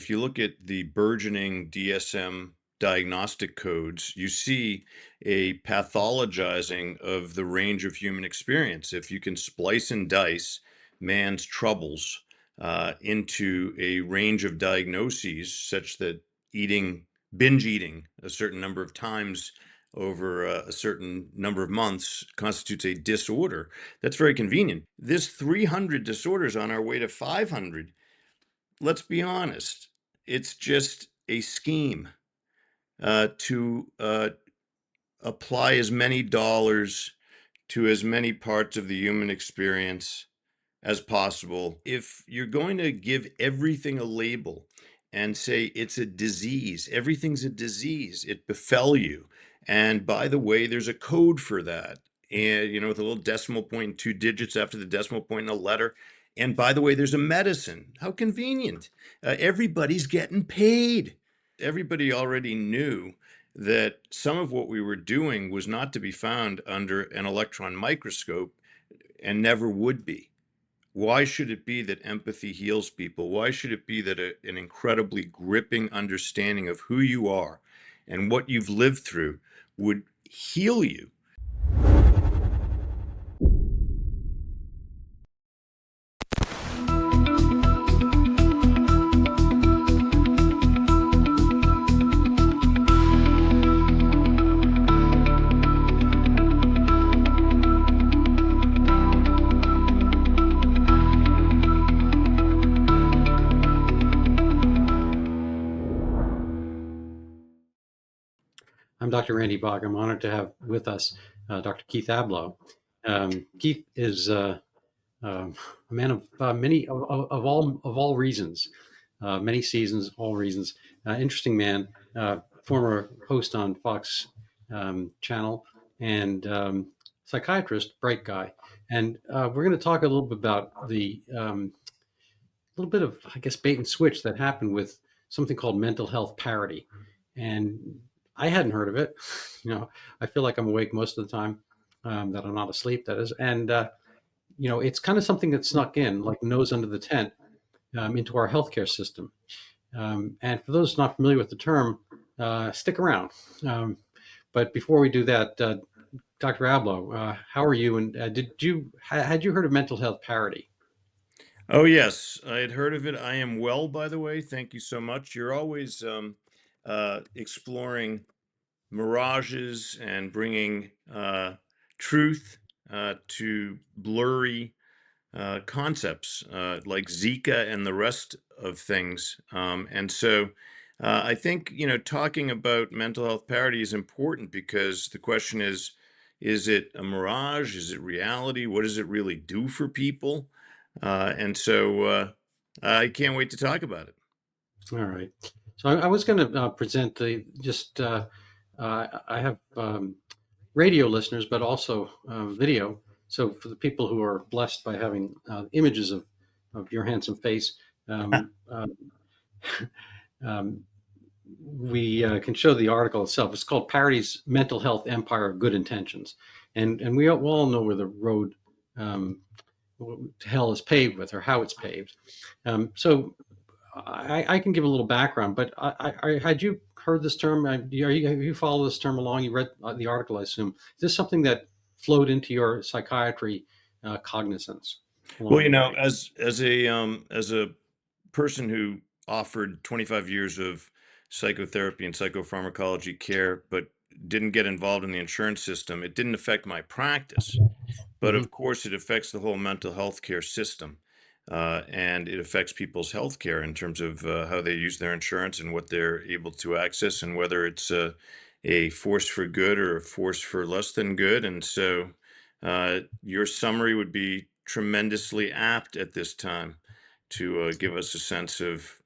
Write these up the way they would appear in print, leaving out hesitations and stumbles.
If you look at the burgeoning DSM diagnostic codes, you see a pathologizing of the range of human experience. If you can splice and dice man's troubles into a range of diagnoses, such that binge eating a certain number of times over a certain number of months constitutes a disorder, that's very convenient. This 300 disorders on our way to 500. Let's be honest, it's just a scheme to apply as many dollars to as many parts of the human experience as possible. If you're going to give everything a label and say it's a disease, everything's a disease, it befell you. And by the way, there's a code for that. And, with a little decimal point and 2 digits after the decimal point in a letter. And by the way, there's a medicine. How convenient. Everybody's getting paid. Everybody already knew that some of what we were doing was not to be found under an electron microscope and never would be. Why should it be that empathy heals people? Why should it be that an incredibly gripping understanding of who you are and what you've lived through would heal you? I'm Dr. Randy Bock. I'm honored to have with us Dr. Keith Ablow. Keith is a man of many of all reasons, many seasons, all reasons. Interesting man, former host on Fox channel, and psychiatrist, bright guy. And we're going to talk a little bit about the little bit of, I guess, bait and switch that happened with something called mental health parity. And I hadn't heard of it. I feel like I'm awake most of the time, that I'm not asleep, that is. And, it's kind of something that snuck in like nose under the tent into our healthcare system. And for those not familiar with the term, stick around. But before we do that, Dr. Ablow, how are you? And had you heard of mental health parity? Oh, yes, I had heard of it. I am well, by the way. Thank you so much. You're always exploring mirages and bringing truth to blurry concepts like Zika and the rest of things. And so I think, talking about mental health parity is important because the question is it a mirage? Is it reality? What does it really do for people? And so I can't wait to talk about it. All right. So I was going to present I have radio listeners, but also video. So for the people who are blessed by having images of your handsome face, we can show the article itself. It's called Parity's Mental Health Empire of Good Intentions. And we all know where the road to hell is paved with, or how it's paved. So I can give a little background, but had you heard this term? Have you followed this term along? You read the article, I assume. Is this something that flowed into your psychiatry cognizance Well, along the way? as a person who offered 25 years of psychotherapy and psychopharmacology care, but didn't get involved in the insurance system, it didn't affect my practice. But Mm-hmm. of course, it affects the whole mental health care system. And it affects people's health care in terms of how they use their insurance and what they're able to access, and whether it's a force for good or a force for less than good. And so your summary would be tremendously apt at this time to give us a sense of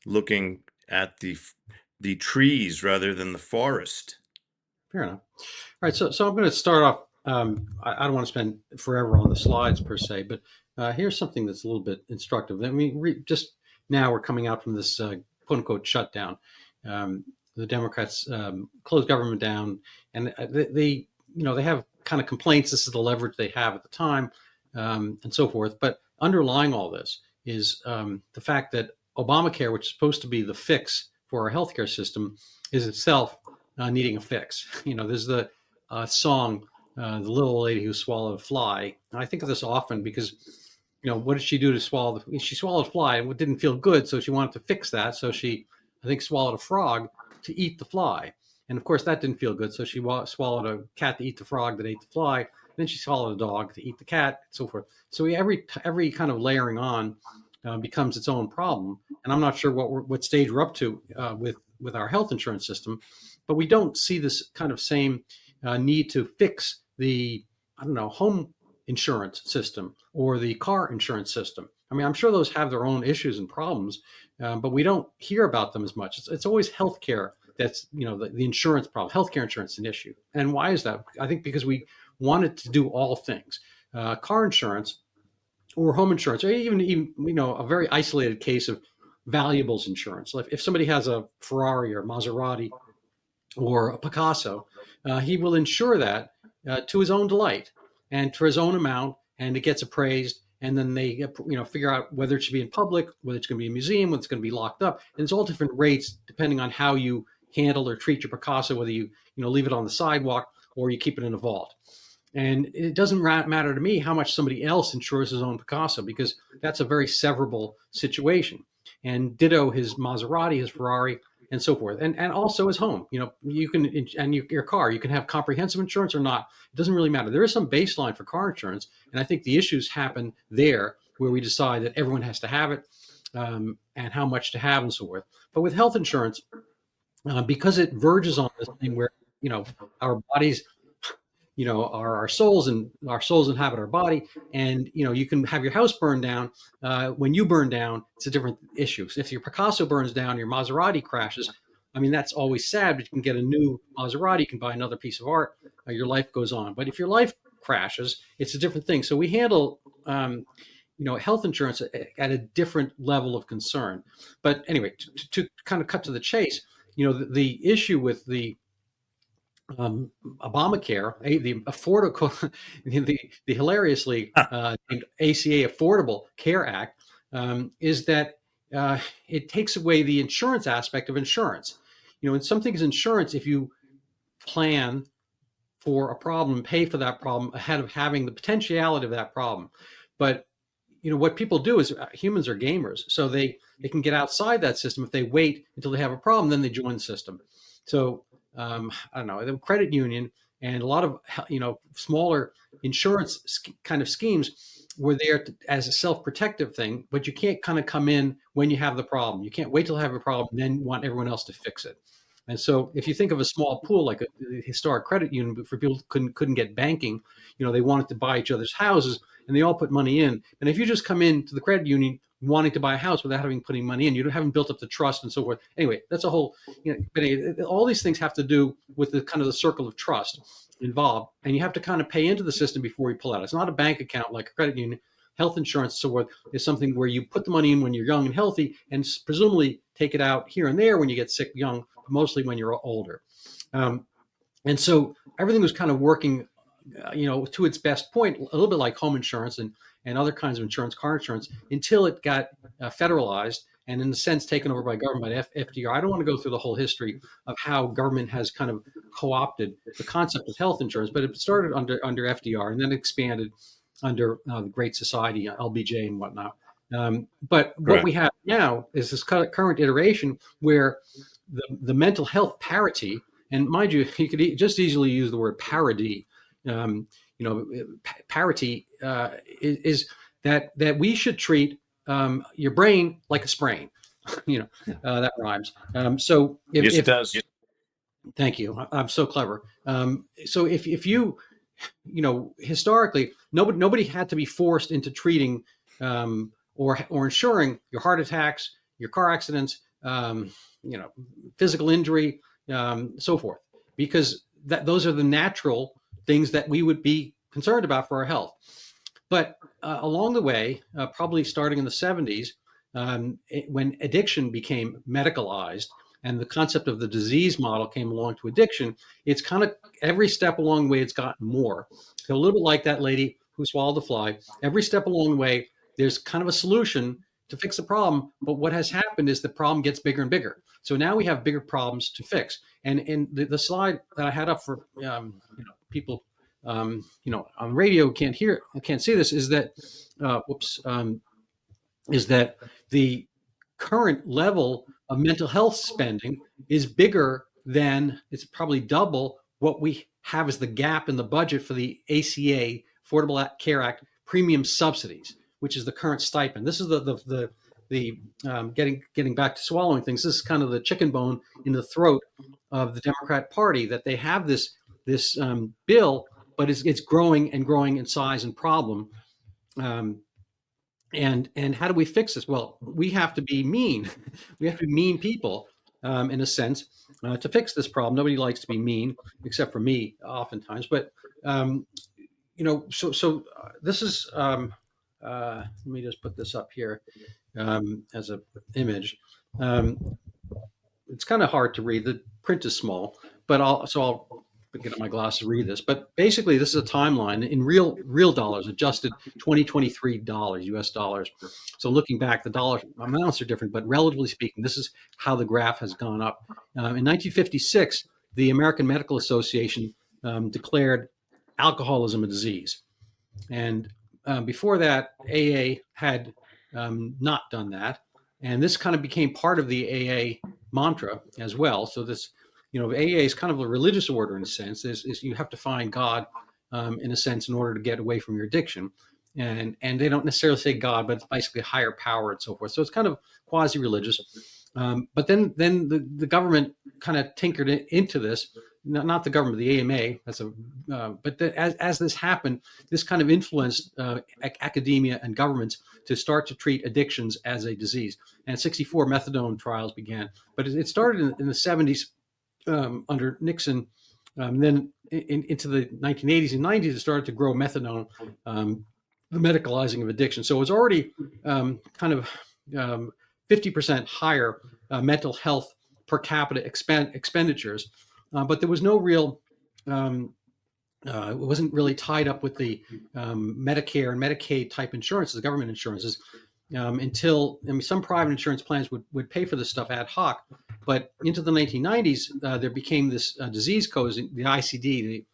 looking at the trees rather than the forest. Fair enough. All right, so I'm going to start off. I don't want to spend forever on the slides per se, but here's something that's a little bit instructive. I mean, just now we're coming out from this quote unquote shutdown. The Democrats closed government down, and they have kind of complaints. This is the leverage they have at the time, and so forth. But underlying all this is the fact that Obamacare, which is supposed to be the fix for our healthcare system, is itself needing a fix. There's the song, "The Little Lady Who Swallowed a Fly." And I think of this often because, what did she do to swallow she swallowed a fly and it didn't feel good, so she wanted to fix that. So she, I think, swallowed a frog to eat the fly. And of course, that didn't feel good. So she swallowed a cat to eat the frog that ate the fly. Then she swallowed a dog to eat the cat, and so forth. So every kind of layering on becomes its own problem. And I'm not sure what stage we're up to with our health insurance system, but we don't see this kind of same need to fix the, I don't know, home insurance system or the car insurance system. I mean, I'm sure those have their own issues and problems, but we don't hear about them as much. It's always healthcare that's, the insurance problem. Healthcare insurance is an issue. And why is that? I think because we wanted to do all things. Car insurance or home insurance, or even a very isolated case of valuables insurance. Like if somebody has a Ferrari or Maserati or a Picasso, he will insure that to his own delight and for his own amount, and it gets appraised. And then they figure out whether it should be in public, whether it's going to be a museum, whether it's going to be locked up. And it's all different rates depending on how you handle or treat your Picasso, whether you leave it on the sidewalk or you keep it in a vault. And it doesn't matter to me how much somebody else insures his own Picasso, because that's a very severable situation. And ditto his Maserati, his Ferrari, and so forth. And also his home. You can, and your car, you can have comprehensive insurance or not. It doesn't really matter. There is some baseline for car insurance. And I think the issues happen there where we decide that everyone has to have it and how much to have and so forth. But with health insurance, because it verges on this thing where, our bodies, are our souls, and our souls inhabit our body. And, you can have your house burned down. When you burn down, it's a different issue. So if your Picasso burns down, your Maserati crashes, I mean, that's always sad, but you can get a new Maserati, you can buy another piece of art, your life goes on. But if your life crashes, it's a different thing. So we handle, health insurance at a different level of concern. But anyway, to kind of cut to the chase, the issue with the Obamacare, the affordable, the hilariously named ACA Affordable Care Act, is that it takes away the insurance aspect of insurance. And something is insurance if you plan for a problem, pay for that problem ahead of having the potentiality of that problem. But what people do is humans are gamers, so they can get outside that system. If they wait until they have a problem, then they join the system. So I don't know, the credit union and a lot of smaller insurance kind of schemes were there as a self-protective thing, but you can't kind of come in when you have the problem. You can't wait till you have a problem and then want everyone else to fix it. And so if you think of a small pool like a historic credit union, but for people who couldn't get banking, they wanted to buy each other's houses and they all put money in. And if you just come into the credit union wanting to buy a house without putting money in, you haven't built up the trust and so forth. Anyway, that's a whole, but all these things have to do with the kind of the circle of trust involved. And you have to kind of pay into the system before you pull out. It's not a bank account like a credit union. Health insurance and so forth is something where you put the money in when you're young and healthy and presumably take it out here and there when you get sick young, mostly when you're older. And so everything was kind of working, to its best point, a little bit like home insurance and other kinds of insurance, car insurance, until it got federalized and in a sense taken over by government, FDR. I don't want to go through the whole history of how government has kind of co-opted the concept of health insurance, but it started under FDR and then expanded under the Great Society, LBJ and whatnot. But what we have now is this current iteration where the mental health parity, and mind you, you could just easily use the word parity. Parity is that we should treat your brain like a sprain. That rhymes. So yes, it does. Thank you. I'm so clever. So if you, historically, nobody had to be forced into treating or insuring your heart attacks, your car accidents, physical injury, so forth, because those are the natural things that we would be concerned about for our health. But along the way, probably starting in the 70s, when addiction became medicalized and the concept of the disease model came along to addiction, it's kind of every step along the way, it's gotten more. So a little bit like that lady who swallowed the fly. Every step along the way, there's kind of a solution to fix the problem. But what has happened is the problem gets bigger and bigger. So now we have bigger problems to fix. And the slide that I had up for people on radio can't see this, is that is that the current level of mental health spending is bigger than, it's probably double what we have as the gap in the budget for the ACA, Affordable Care Act, premium subsidies, which is the current stipend. This is the getting back to swallowing things. This is kind of the chicken bone in the throat of the Democrat Party, that they have this bill, but it's growing and growing in size and problem. And how do we fix this? Well, we have to be mean. We have to be mean people, in a sense, to fix this problem. Nobody likes to be mean, except for me, oftentimes. But so this is. Let me just put this up here as an image. It's kind of hard to read. The print is small, but I'll get on my glasses to read this. But basically, this is a timeline in real dollars, adjusted 2023 dollars, US dollars. So looking back, the dollar amounts are different, but relatively speaking, this is how the graph has gone up. In 1956, the American Medical Association declared alcoholism a disease. And before that, AA had not done that. And this kind of became part of the AA mantra as well. So this, AA is kind of a religious order in a sense. Is you have to find God, in a sense, in order to get away from your addiction. And they don't necessarily say God, but it's basically higher power and so forth. So it's kind of quasi-religious. But then the government kind of tinkered into this. Not the government, the AMA. But as this happened, this kind of influenced academia and governments to start to treat addictions as a disease. And in '64, methadone trials began. But it started in the '70s under Nixon. Then into the 1980s and '90s, it started to grow methadone, the medicalizing of addiction. So it was already kind of 50% higher mental health per capita expenditures. But there was no real, it wasn't really tied up with the Medicare and Medicaid type insurances, government insurances, until some private insurance plans would pay for this stuff ad hoc. But into the 1990s, there became this disease code, the ICD,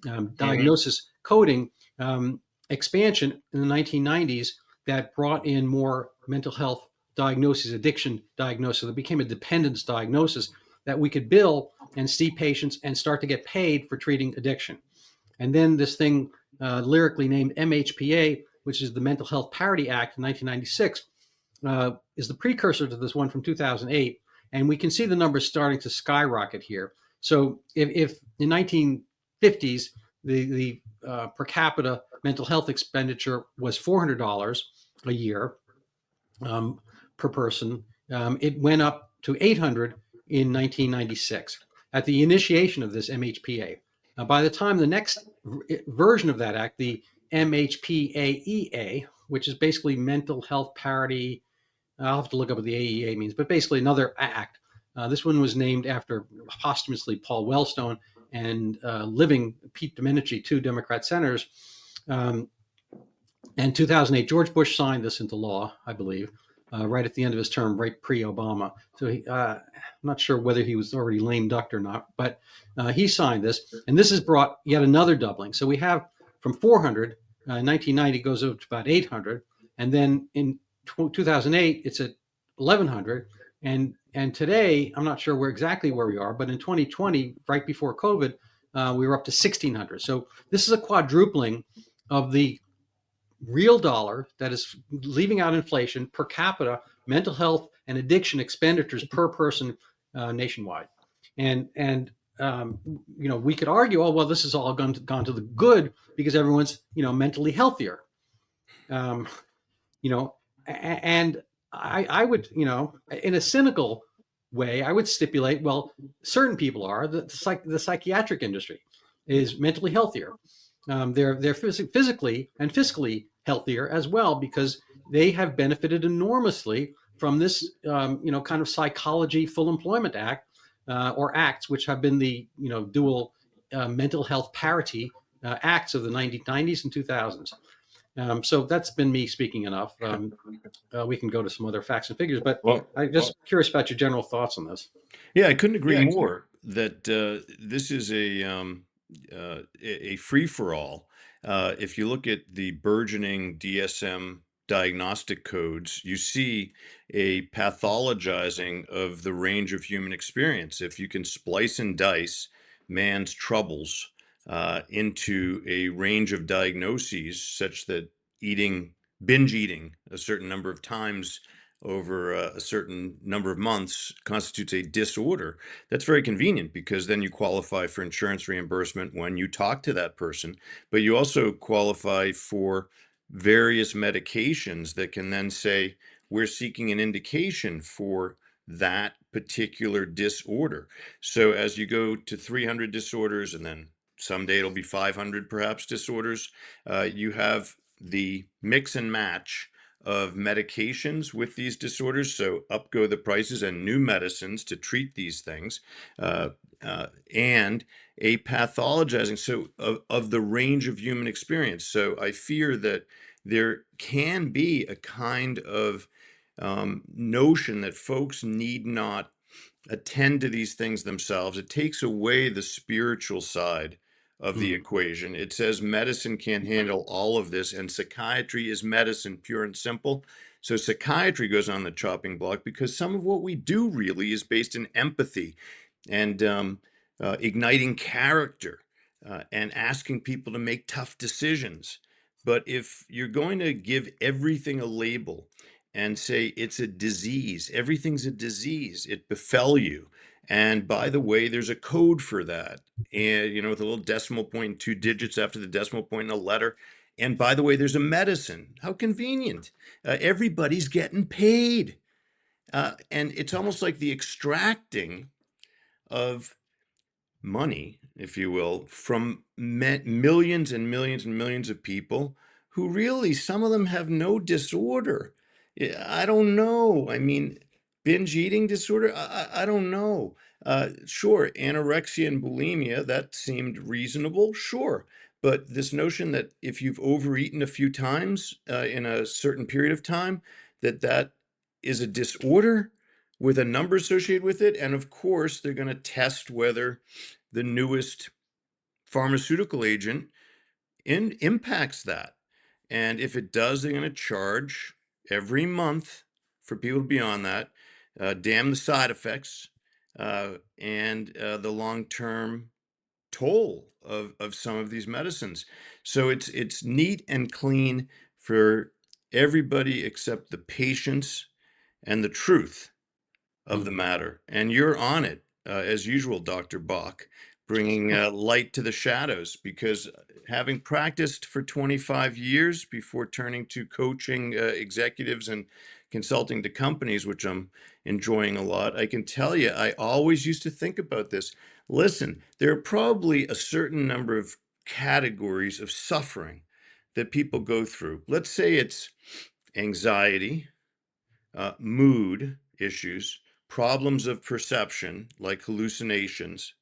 the diagnosis coding expansion in the 1990s that brought in more mental health diagnoses, addiction diagnosis. So it became a dependence diagnosis that we could bill and see patients and start to get paid for treating addiction. And then this thing lyrically named MHPA, which is the Mental Health Parity Act in 1996, is the precursor to this one from 2008. And we can see the numbers starting to skyrocket here. So if in 1950s, the per capita mental health expenditure was $400 a year per person, it went up to $800 in 1996 at the initiation of this MHPA. By the time the next version of that act, the MHPAEA, which is basically Mental Health Parity, I'll have to look up what the AEA means, but basically another act. This one was named after posthumously Paul Wellstone and living Pete Domenici, two Democrat senators. And 2008, George Bush signed this into law, I believe, right at the end of his term, right pre-Obama. So I'm not sure whether he was already lame ducked or not, but he signed this. And this has brought yet another doubling. So we have from 400, in 1990 goes up to about 800. And then in 2008, it's at 1,100. And today, I'm not sure exactly where we are, but in 2020, right before COVID, we were up to 1,600. So this is a quadrupling of the real dollar that is leaving out inflation per capita mental health and addiction expenditures per person nationwide. And we could argue, oh well, this has all gone to the good because everyone's mentally healthier. And I would in a cynical way I would stipulate, well, certain people are the psychiatric industry is mentally healthier. They're physically and fiscally healthier as well because they have benefited enormously from this, kind of psychology full employment act or acts, which have been the dual mental health parity acts of the 1990s and 2000s. So that's been me speaking enough. We can go to some other facts and figures, but Well, I'm just curious about your general thoughts on this. yeah, I couldn't agree more that this is a free for all. If you look at the burgeoning DSM diagnostic codes, you see a pathologizing of the range of human experience. If you can splice and dice man's troubles into a range of diagnoses, such that binge eating a certain number of times over a certain number of months constitutes a disorder. That's very convenient because then you qualify for insurance reimbursement when you talk to that person, but you also qualify for various medications that can then say, we're seeking an indication for that particular disorder. So as you go to 300 disorders, and then someday it'll be 500 perhaps disorders, you have the mix and match of medications with these disorders. So up go the prices and new medicines to treat these things, uh, and a pathologizing of the range of human experience. So I fear that there can be a kind of notion that folks need not attend to these things themselves. It takes away the spiritual side of the Hmm. equation. It says medicine can't handle all of this, and psychiatry is medicine, pure and simple. So psychiatry goes on the chopping block because some of what we do really is based in empathy and igniting character and asking people to make tough decisions. But if you're going to give everything a label and say it's a disease, everything's a disease, it befell you. And by the way, there's a code for that. And, with a little decimal point and 2 digits after the decimal point in a letter. And by the way, there's a medicine. How convenient. Everybody's getting paid. And it's almost like the extracting of money, if you will, from millions and millions and millions of people who really, some of them have no disorder. I don't know. I mean, binge eating disorder? I don't know. Sure, anorexia and bulimia, that seemed reasonable. Sure. But this notion that if you've overeaten a few times in a certain period of time, that is a disorder with a number associated with it. And of course, they're going to test whether the newest pharmaceutical agent impacts that. And if it does, they're going to charge every month for people to be on that. Damn the side effects and the long-term toll of some of these medicines. So it's neat and clean for everybody except the patients and the truth of the Hmm. matter. And you're on it, as usual, Dr. Bock, bringing light to the shadows, because having practiced for 25 years before turning to coaching executives and consulting to companies, which I'm enjoying a lot, I can tell you, I always used to think about this. Listen, there are probably a certain number of categories of suffering that people go through. Let's say it's anxiety, mood issues, problems of perception like hallucinations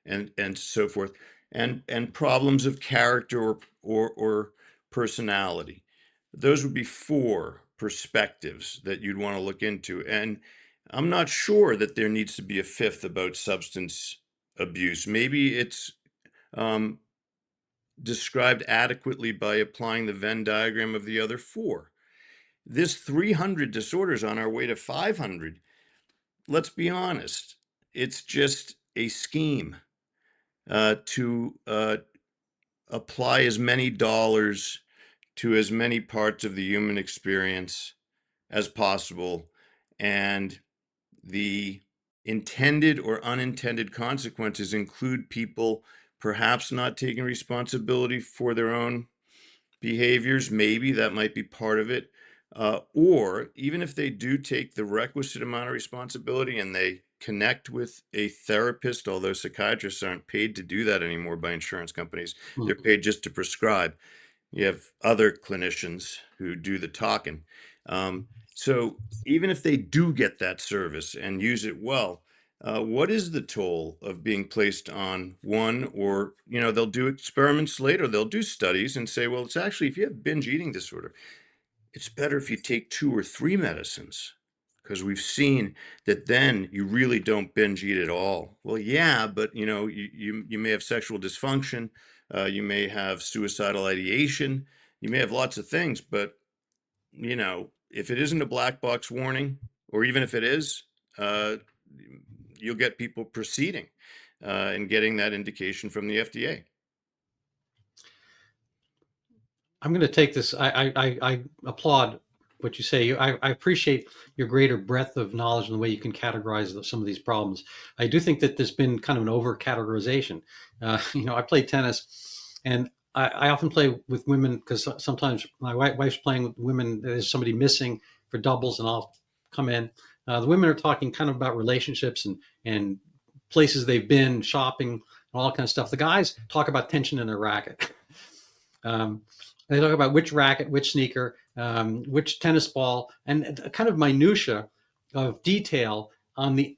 and so forth, and problems of character or personality. Those would be 4 perspectives that you'd want to look into. And I'm not sure that there needs to be a fifth about substance abuse. Maybe it's um, described adequately by applying the Venn diagram of the other 4. This 300 disorders on our way to 500, let's be honest, it's just a scheme to apply as many dollars to as many parts of the human experience as possible. And the intended or unintended consequences include people perhaps not taking responsibility for their own behaviors. Maybe that might be part of it. Or even if they do take the requisite amount of responsibility and they connect with a therapist, although psychiatrists aren't paid to do that anymore by insurance companies, they're Hmm. paid just to prescribe. You have other clinicians who do the talking. So even if they do get that service and use it well, What is the toll of being placed on one, or, they'll do experiments later, they'll do studies and say, well, it's actually, if you have binge eating disorder, it's better if you take 2 or 3 medicines, because we've seen that then you really don't binge eat at all. Well, yeah, but you may have sexual dysfunction, you may have suicidal ideation, you may have lots of things, but if it isn't a black box warning, or even if it is, uh, you'll get people proceeding and getting that indication from the FDA. I'm going to take this. I applaud what you say. I appreciate your greater breadth of knowledge and the way you can categorize some of these problems. I do think that there's been kind of an over categorization. I play tennis, and I often play with women because sometimes my wife's playing with women. There's somebody missing for doubles, and I'll come in. The women are talking kind of about relationships and places they've been, shopping, and all that kind of stuff. The guys talk about tension in their racket. Um, they talk about which racket, which sneaker, which tennis ball, and kind of minutia of detail on the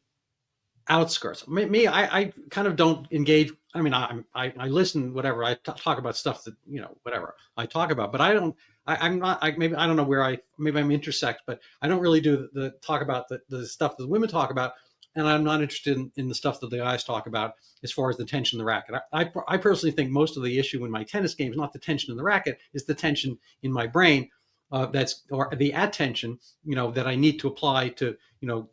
outskirts. Me, I kind of don't engage. I mean, I listen, whatever. I talk about stuff that whatever I talk about, but I don't. I'm not. Maybe I don't know where maybe I'm intersect, but I don't really do the talk about the stuff that the women talk about, and I'm not interested in the stuff that the guys talk about as far as the tension in the racket. I personally think most of the issue in my tennis game is not the tension in the racket, is the tension in my brain. Or the attention, that I need to apply to,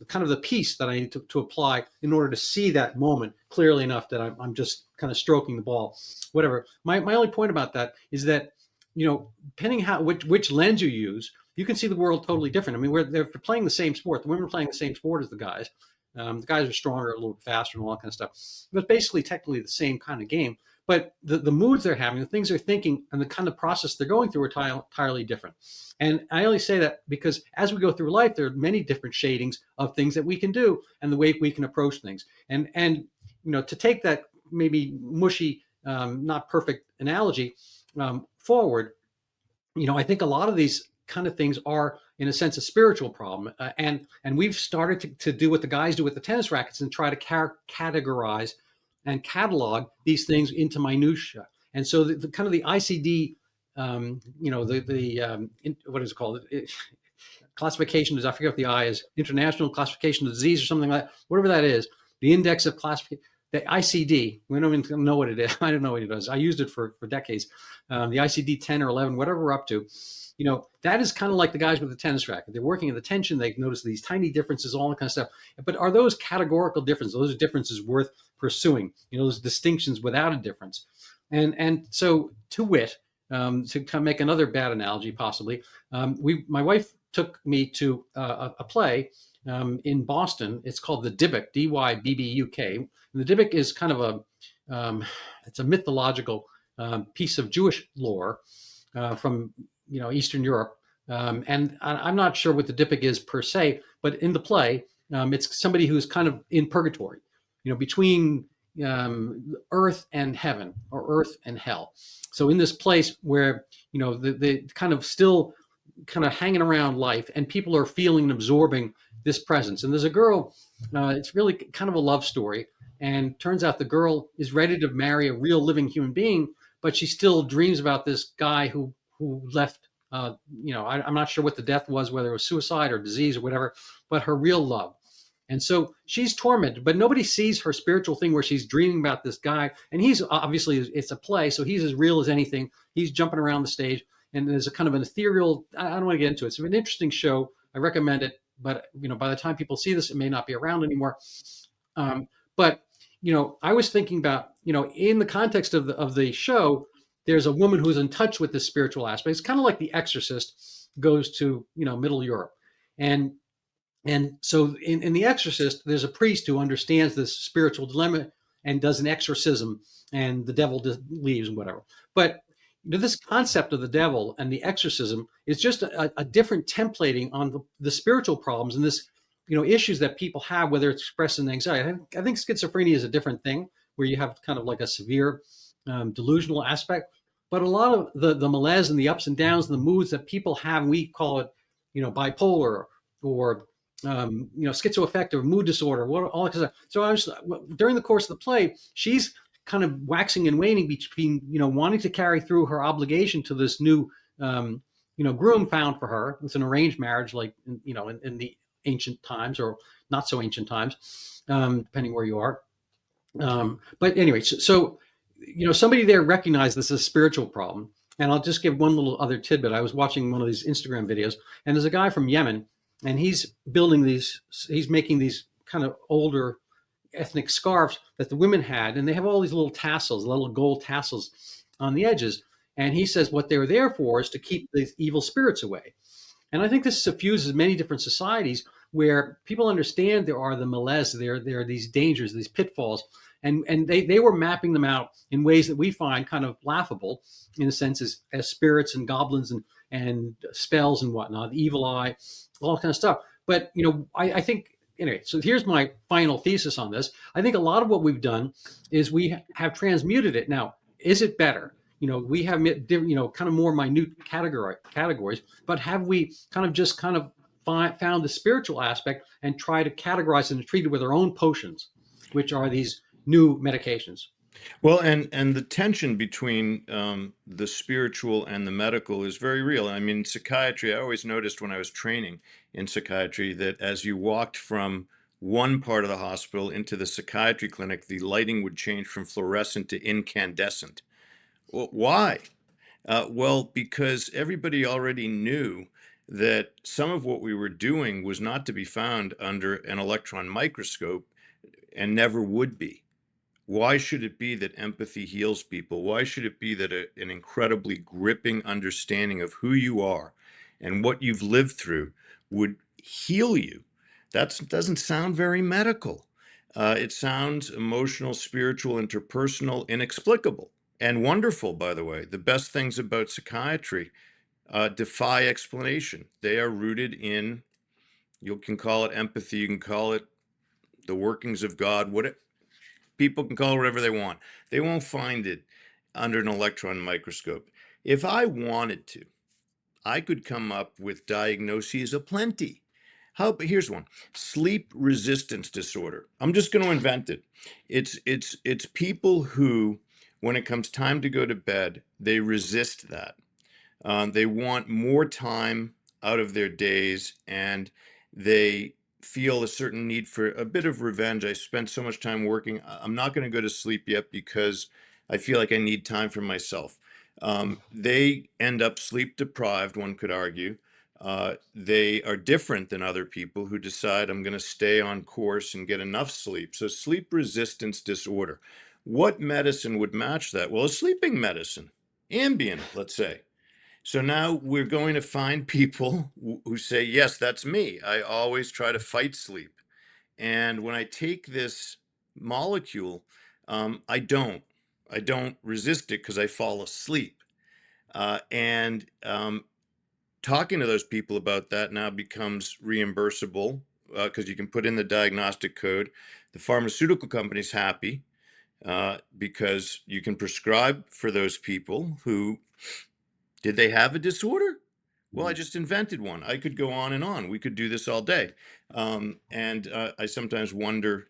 kind of the piece that I need to apply in order to see that moment clearly enough that I'm just kind of stroking the ball, whatever. My only point about that is that, depending how which lens you use, you can see the world totally different. I mean, they're playing the same sport. The women are playing the same sport as the guys. The guys are stronger, a little bit faster, and all that kind of stuff. But basically, technically, the same kind of game. But the moods they're having, the things they're thinking, and the kind of process they're going through are entirely different. And I only say that because as we go through life, there are many different shadings of things that we can do and the way we can approach things. And to take that maybe mushy, not perfect analogy forward, I think a lot of these kind of things are, in a sense, a spiritual problem. And we've started to do what the guys do with the tennis rackets and try to categorize and catalog these things into minutia. And so the kind of the ICD, what is it called? Classification is, I forget what the I is, International Classification of Disease or something like that, whatever that is, the index of classification, the ICD, we don't even know what it is. I don't know what it is. I used it for decades. The ICD 10 or 11, whatever we're up to, that is kind of like the guys with the tennis racket. They're working at the tension. They notice these tiny differences, all that kind of stuff. But are those categorical differences? Those are differences worth pursuing, those distinctions without a difference. And so to wit, to kind of make another bad analogy, possibly, my wife took me to a play in Boston. It's called the Dybbuk, Dybbuck. And the Dybbuk is kind of it's a mythological piece of Jewish lore from Eastern Europe. And I'm not sure what the Dybbuk is per se, but in the play, it's somebody who's kind of in purgatory, between earth and heaven, or earth and hell. So in this place where the kind of still kind of hanging around life, and people are feeling and absorbing this presence. And there's a girl. It's really kind of a love story, and turns out the girl is ready to marry a real living human being, but she still dreams about this guy who left. I'm not sure what the death was, whether it was suicide or disease or whatever, but her real love. And so she's tormented, but nobody sees her spiritual thing where she's dreaming about this guy. And he's obviously, it's a play, so he's as real as anything. He's jumping around the stage, and there's a kind of an ethereal, I don't want to get into it. It's an interesting show. I recommend it, but by the time people see this, it may not be around anymore. But I was thinking about, in the context of the show, there's a woman who's in touch with this spiritual aspect. It's kind of like The Exorcist goes to Middle Europe, and so in The Exorcist, there's a priest who understands this spiritual dilemma and does an exorcism, and the devil leaves and whatever. But this concept of the devil and the exorcism is just a different templating on the spiritual problems and this, issues that people have, whether it's expressed in anxiety. I think schizophrenia is a different thing, where you have kind of like a severe delusional aspect. But a lot of the malaise and the ups and downs and the moods that people have, we call it, bipolar or schizoaffective, mood disorder, what all that kind of stuff. So I was during the course of the play, she's kind of waxing and waning between wanting to carry through her obligation to this new groom found for her. It's an arranged marriage, like in the ancient times or not so ancient times, depending where you are. But anyway, somebody there recognized this as a spiritual problem. And I'll just give one little other tidbit. I was watching one of these Instagram videos, and there's a guy from Yemen, and he's making these kind of older ethnic scarves that the women had, and they have all these little tassels, little gold tassels on the edges. And he says what they're there for is to keep the evil spirits away. And I think this suffuses many different societies where people understand there are the malaise, there are these dangers, these pitfalls, and they were mapping them out in ways that we find kind of laughable, in a sense, as spirits and goblins and spells and whatnot, the evil eye, all kind of stuff. But I think anyway. So here's my final thesis on this. I think a lot of what we've done is we have transmuted it. Now, is it better? We have kind of more minute categories, but have we kind of found the spiritual aspect and try to categorize and treat it with our own potions, which are these new medications? Well, and the tension between the spiritual and the medical is very real. I mean, psychiatry, I always noticed when I was training in psychiatry that as you walked from one part of the hospital into the psychiatry clinic, the lighting would change from fluorescent to incandescent. Well, why? Well, because everybody already knew that some of what we were doing was not to be found under an electron microscope and never would be. Why should it be that empathy heals people? Why should it be that an incredibly gripping understanding of who you are and what you've lived through would heal you? That doesn't sound very medical. It sounds emotional, spiritual, interpersonal, inexplicable, and wonderful, by the way. The best things about psychiatry defy explanation. They are rooted in, you can call it empathy, you can call it the workings of God, people can call it whatever they want. They won't find it under an electron microscope. If I wanted to, I could come up with diagnoses aplenty. Here's one: sleep resistance disorder. I'm just going to invent it. It's people who, when it comes time to go to bed, they resist that. They want more time out of their days, and they feel a certain need for a bit of revenge. I spent so much time working. I'm not going to go to sleep yet because I feel like I need time for myself. They end up sleep deprived, one could argue. They are different than other people who decide I'm going to stay on course and get enough sleep. So, sleep resistance disorder. What medicine would match that? Well, a sleeping medicine, Ambien, let's say. So now we're going to find people who say, yes, that's me. I always try to fight sleep. And when I take this molecule, I don't. I don't resist it because I fall asleep. And talking to those people about that now becomes reimbursable because you can put in the diagnostic code. The pharmaceutical company's happy because you can prescribe for those people who did they have a disorder? Well, I just invented one. I could go on and on. We could do this all day. And I sometimes wonder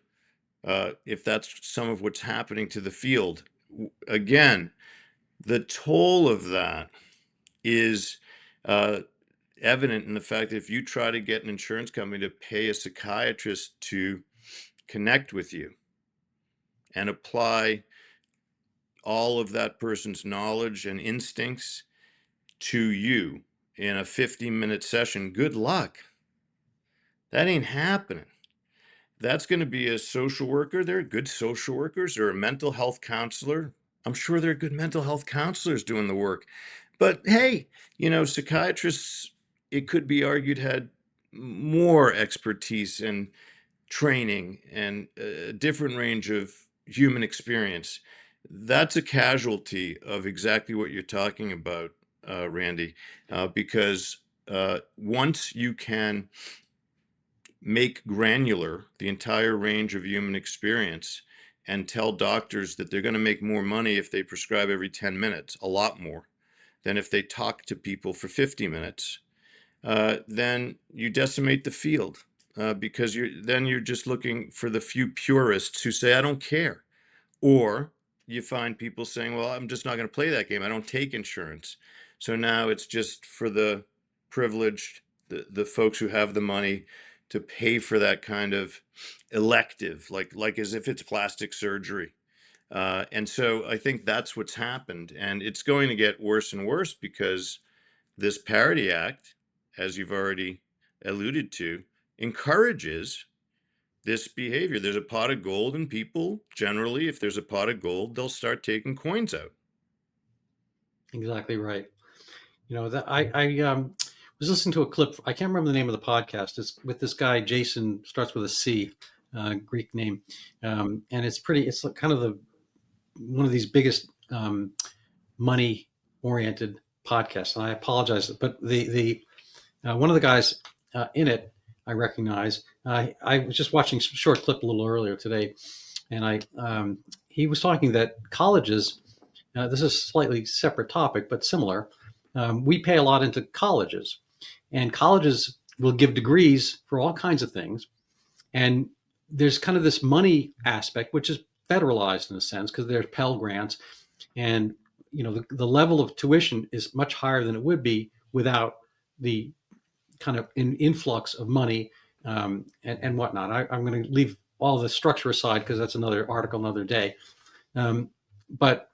if that's some of what's happening to the field. Again, the toll of that is evident in the fact that if you try to get an insurance company to pay a psychiatrist to connect with you and apply all of that person's knowledge and instincts to you in a 50-minute session, good luck. That ain't happening. That's going to be a social worker. There are good social workers or a mental health counselor. I'm sure there are good mental health counselors doing the work. But hey, psychiatrists, it could be argued, had more expertise and training and a different range of human experience. That's a casualty of exactly what you're talking about, Randy, because once you can make granular the entire range of human experience and tell doctors that they're going to make more money if they prescribe every 10 minutes, a lot more than if they talk to people for 50 minutes, then you decimate the field. because you're just looking for the few purists who say, I don't care. Or you find people saying, well, I'm just not going to play that game. I don't take insurance. So now it's just for the privileged, the folks who have the money to pay for that kind of elective, like as if it's plastic surgery. And so I think that's what's happened. And it's going to get worse and worse because this Parity Act, as you've already alluded to, encourages this behavior. There's a pot of gold, and people generally, if there's a pot of gold, they'll start taking coins out. Exactly right. That I was listening to a clip. I can't remember the name of the podcast. It's with this guy Jason, starts with a C, Greek name, and it's pretty. It's kind of one of these biggest money oriented podcasts. And I apologize, but the one of the guys in it I recognize. I was just watching some short clip a little earlier today, and he was talking that colleges. This is a slightly separate topic, but similar. We pay a lot into colleges, and colleges will give degrees for all kinds of things. And there's kind of this money aspect, which is federalized in a sense because there's Pell grants, and the level of tuition is much higher than it would be without the kind of influx of money and whatnot. I'm going to leave all the structure aside because that's another article, another day. But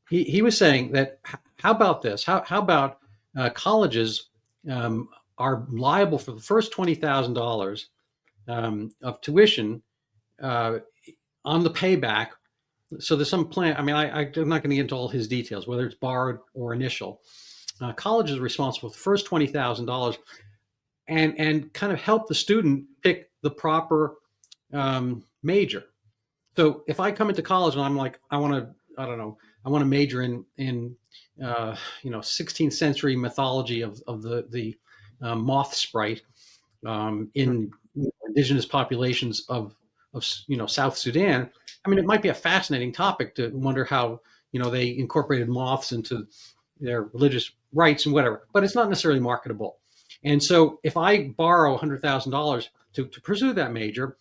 he was saying that how about this? How about colleges are liable for the first $20,000 of tuition on the payback. So there's some plan. I mean, I'm not going to get into all his details, whether it's borrowed or initial. College is responsible for the first $20,000 and kind of help the student pick the proper major. So if I come into college and I'm like, I want to major in 16th century mythology of the moth sprite in indigenous populations of South Sudan. I mean, it might be a fascinating topic to wonder how they incorporated moths into their religious rites and whatever, but it's not necessarily marketable. And so if I borrow $100,000 to pursue that major,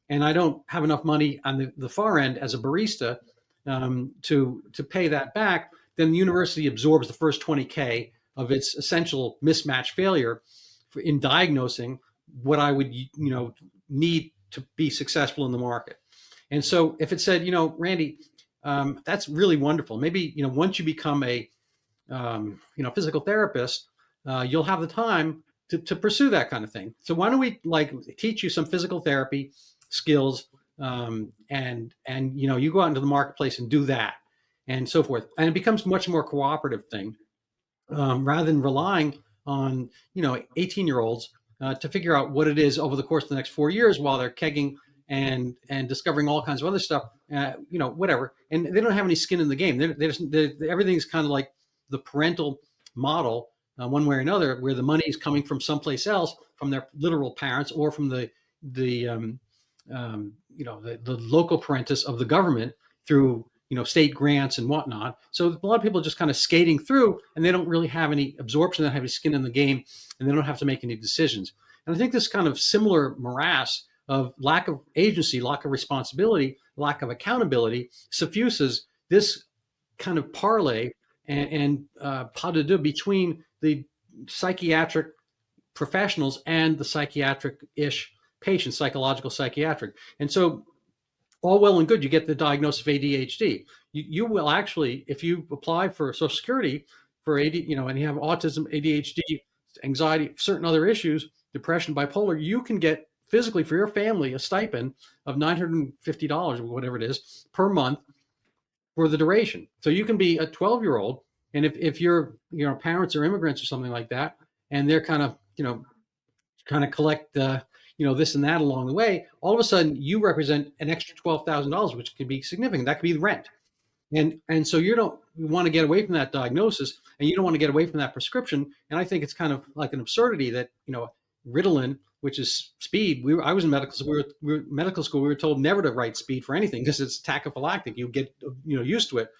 and I don't have enough money on the far end as a barista to pay that back, then the university absorbs the first 20K of its essential mismatch failure in diagnosing what I would need to be successful in the market. And so if it said, Randy, that's really wonderful. Maybe once you become a physical therapist, you'll have the time to pursue that kind of thing. So why don't we teach you some physical therapy skills, and you go out into the marketplace and do that, and so forth, and it becomes much more cooperative thing, rather than relying on 18-year-olds to figure out what it is over the course of the next 4 years while they're kegging and discovering all kinds of other stuff, whatever, and they don't have any skin in the game. Everything's kind of like the parental model, one way or another, where the money is coming from someplace else, from their literal parents or from the local parentis of the government through state grants and whatnot. So a lot of people are just kind of skating through, and they don't really have any absorption, they don't have any skin in the game, and they don't have to make any decisions. And I think this kind of similar morass of lack of agency, lack of responsibility, lack of accountability suffuses this kind of parlay and pas de deux between the psychiatric professionals and the psychiatric-ish patients, psychological psychiatric. And so all well and good, you get the diagnosis of ADHD. You will actually, if you apply for Social Security for and you have autism, ADHD, anxiety, certain other issues, depression, bipolar, you can get physically for your family a stipend of $950 or whatever it is per month for the duration. So you can be a 12-year-old, and if your parents are immigrants or something like that, and they're kind of collect this and that along the way, all of a sudden you represent an extra $12,000, which could be significant. That could be the rent. And so you want to get away from that diagnosis, and you don't want to get away from that prescription. And I think it's kind of like an absurdity that Ritalin, which is speed. I was in medical school. We were told never to write speed for anything because it's tachyphylactic. You get used to it,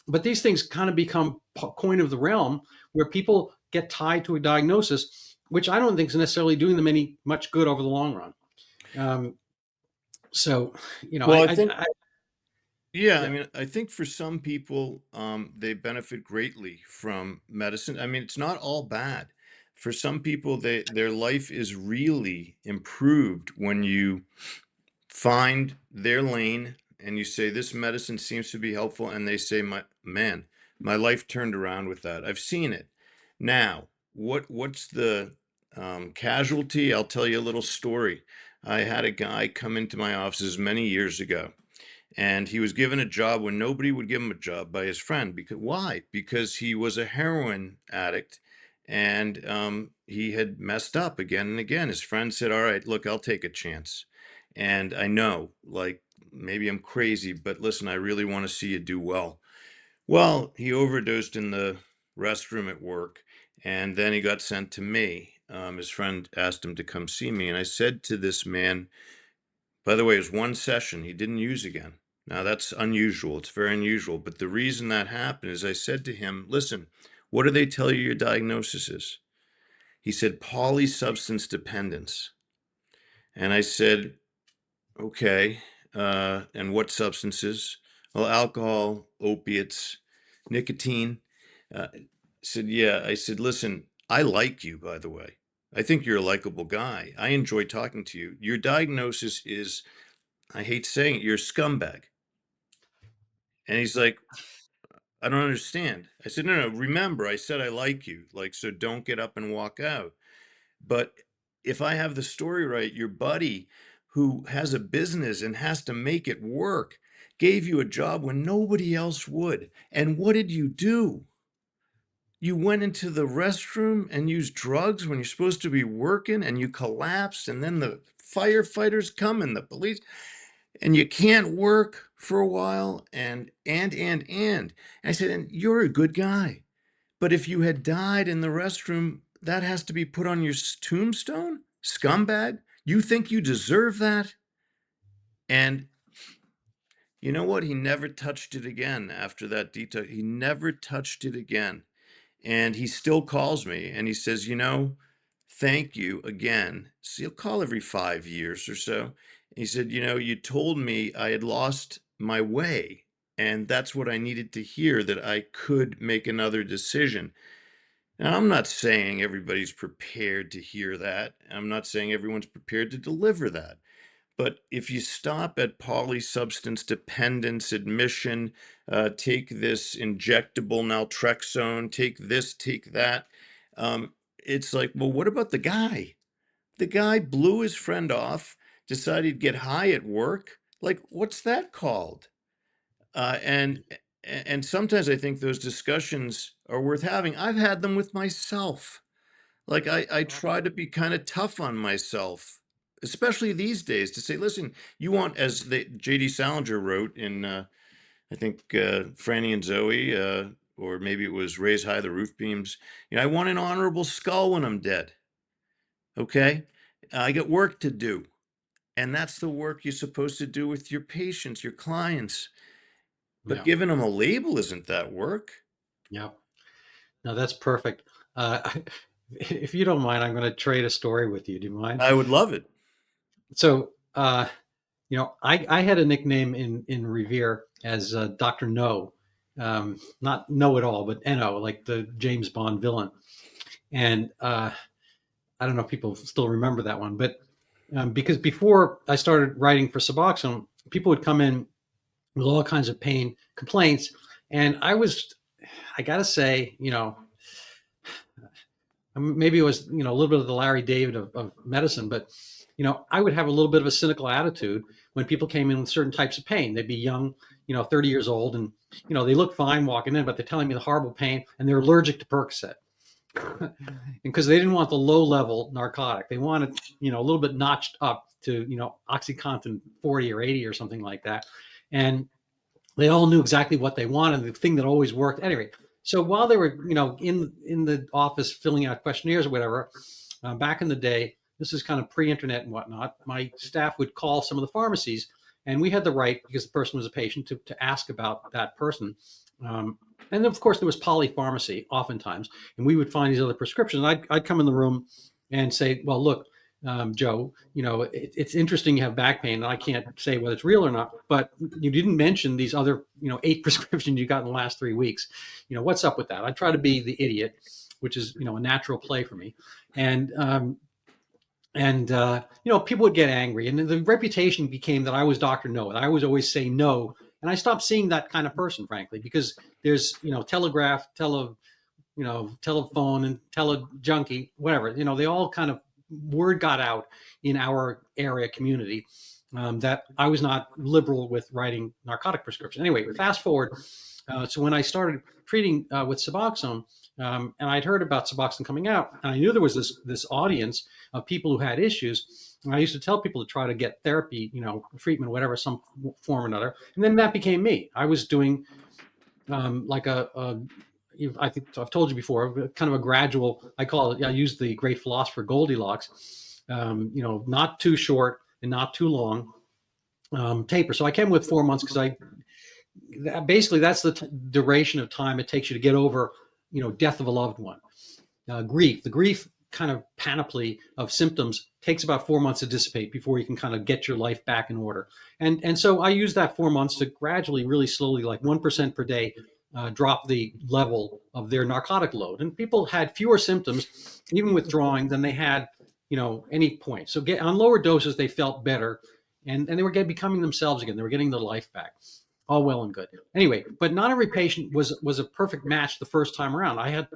but these things kind of become coin of the realm where people get tied to a diagnosis which I don't think is necessarily doing them any much good over the long run. Um, so, Well, I think, I yeah, I yeah, mean, I think for some people, they benefit greatly from medicine. I mean, it's not all bad. For some people, their life is really improved when you find their lane and you say, this medicine seems to be helpful, and they say, my life turned around with that. I've seen it. Now, what's the casualty? I'll tell you a little story. I had a guy come into my offices many years ago, and he was given a job when nobody would give him a job by his friend. Because why? Because he was a heroin addict, and he had messed up again and again. His friend said, all right, look, I'll take a chance. And I know, like, maybe I'm crazy, but listen, I really want to see you do well. Well, he overdosed in the restroom at work, and then he got sent to me. His friend asked him to come see me, and I said to this man, by the way, it was one session he didn't use again. Now that's unusual. It's very unusual. But the reason that happened is I said to him, listen, what do they tell you your diagnosis is? He said, polysubstance dependence. And I said, okay. And what substances? Well, alcohol, opiates, nicotine. I said, yeah. I said, listen, I like you, by the way. I think you're a likable guy. I enjoy talking to you. Your diagnosis is, I hate saying it, you're a scumbag. And he's like, I don't understand. I said, no, no, remember, I said I like you. Like, so don't get up and walk out. But if I have the story right, your buddy who has a business and has to make it work gave you a job when nobody else would. And what did you do? You went into the restroom and used drugs when you're supposed to be working, and you collapsed, and then the firefighters come and the police, and you can't work for a while, and I said, and you're a good guy, but if you had died in the restroom, that has to be put on your tombstone, scumbag. You think you deserve that? And you know what? He never touched it again after that detox. He never touched it again. And he still calls me and he says, thank you again. So he'll call every 5 years or so. He said, you told me I had lost my way. And that's what I needed to hear, that I could make another decision. Now, I'm not saying everybody's prepared to hear that. I'm not saying everyone's prepared to deliver that. But if you stop at polysubstance dependence admission, take this injectable naltrexone, take this, take that, it's like, well, what about the guy? The guy blew his friend off, decided he'd get high at work. Like, what's that called? Uh, and and sometimes I think those discussions are worth having. I've had them with myself. Like I try to be kind of tough on myself, especially these days, to say, listen, you want, as the J.D. Salinger wrote in, I think, Franny and Zoe, or maybe it was Raise High the Roof Beams. I want an honorable skull when I'm dead. Okay, I got work to do, and that's the work you're supposed to do with your patients, your clients. But yeah, giving them a label isn't that work. yeah. No, that's perfect. Uh, if you don't mind, I'm going to trade a story with you. Do you mind? I would love it. So, I had a nickname in Revere as Doctor No, not Know It All, but No, like the James Bond villain. And I don't know if people still remember that one, but because before I started writing for Suboxone, people would come in with all kinds of pain complaints, and I got to say, maybe it was a little bit of the Larry David of medicine, but I would have a little bit of a cynical attitude when people came in with certain types of pain. They'd be young, 30 years old, and they look fine walking in, but they're telling me the horrible pain, and they're allergic to Percocet. Because they didn't want the low level narcotic, they wanted a little bit notched up to OxyContin 40 or 80 or something like that, and they all knew exactly what they wanted, the thing that always worked anyway. So while they were in the office filling out questionnaires or whatever, back in the day, this is kind of pre-internet and whatnot, my staff would call some of the pharmacies, and we had the right, because the person was a patient, to ask about that person. And of course there was polypharmacy oftentimes, and we would find these other prescriptions. I'd come in the room and say, well, look, Joe, it's interesting you have back pain. And I can't say whether it's real or not, but you didn't mention these other, 8 prescriptions you got in the last 3 weeks. What's up with that? I try to be the idiot, which is, a natural play for me. And people would get angry, and the reputation became that I was Dr. No, and I was always say no. And I stopped seeing that kind of person, frankly, because there's, telegraph, telephone and telejunkie, whatever, they all kind of, word got out in our area community, that I was not liberal with writing narcotic prescriptions. Anyway, fast forward. So when I started treating with Suboxone, and I'd heard about Suboxone coming out, and I knew there was this audience of people who had issues. And I used to tell people to try to get therapy, treatment, whatever, some form or another. And then that became me. I was doing like I think I've told you before, kind of a gradual, I call it, I use the great philosopher Goldilocks, not too short and not too long taper. So I came with 4 months because basically that's the duration of time it takes you to get over, death of a loved one. The grief kind of panoply of symptoms takes about 4 months to dissipate before you can kind of get your life back in order. And so I use that 4 months to gradually, really slowly, like 1% per day, drop the level of their narcotic load. And people had fewer symptoms, even withdrawing, than they had, any point. So on lower doses, they felt better, and they were becoming themselves again. They were getting their life back. All well and good. Anyway, but not every patient was a perfect match the first time around. I had,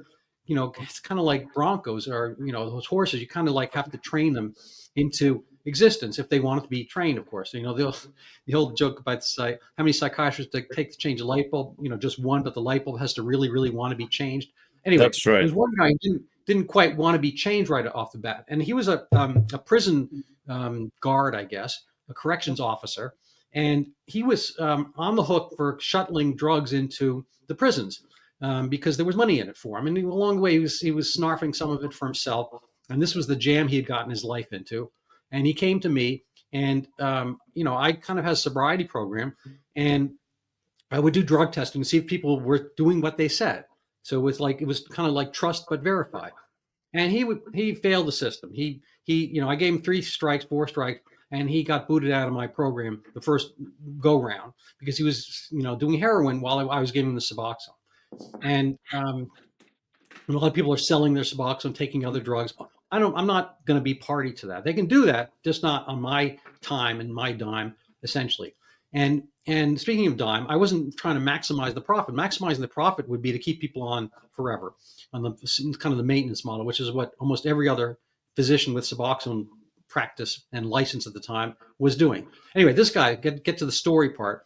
it's kind of like Broncos or, those horses. You kind of like have to train them into existence if they want it to be trained, of course. The old joke about how many psychiatrists take to change a light bulb, just one, but the light bulb has to really, really want to be changed. Anyway, That's there's right. one guy who didn't quite want to be changed right off the bat. And he was a prison guard, I guess, a corrections officer. And he was on the hook for shuttling drugs into the prisons because there was money in it for him. And along the way, he was snarfing some of it for himself. And this was the jam he had gotten his life into. And he came to me, and I kind of had a sobriety program, and I would do drug testing to see if people were doing what they said. So it was kind of like trust but verify. And he failed the system. I gave him 4 strikes, and he got booted out of my program the first go round because he was doing heroin while I was giving him the Suboxone. And a lot of people are selling their Suboxone, taking other drugs. I'm not going to be party to that. They can do that, just not on my time and my dime, essentially. And speaking of dime, I wasn't trying to maximize the profit. Maximizing the profit would be to keep people on forever, on the kind of the maintenance model, which is what almost every other physician with Suboxone practice and license at the time was doing. Anyway, this guy, get to the story part.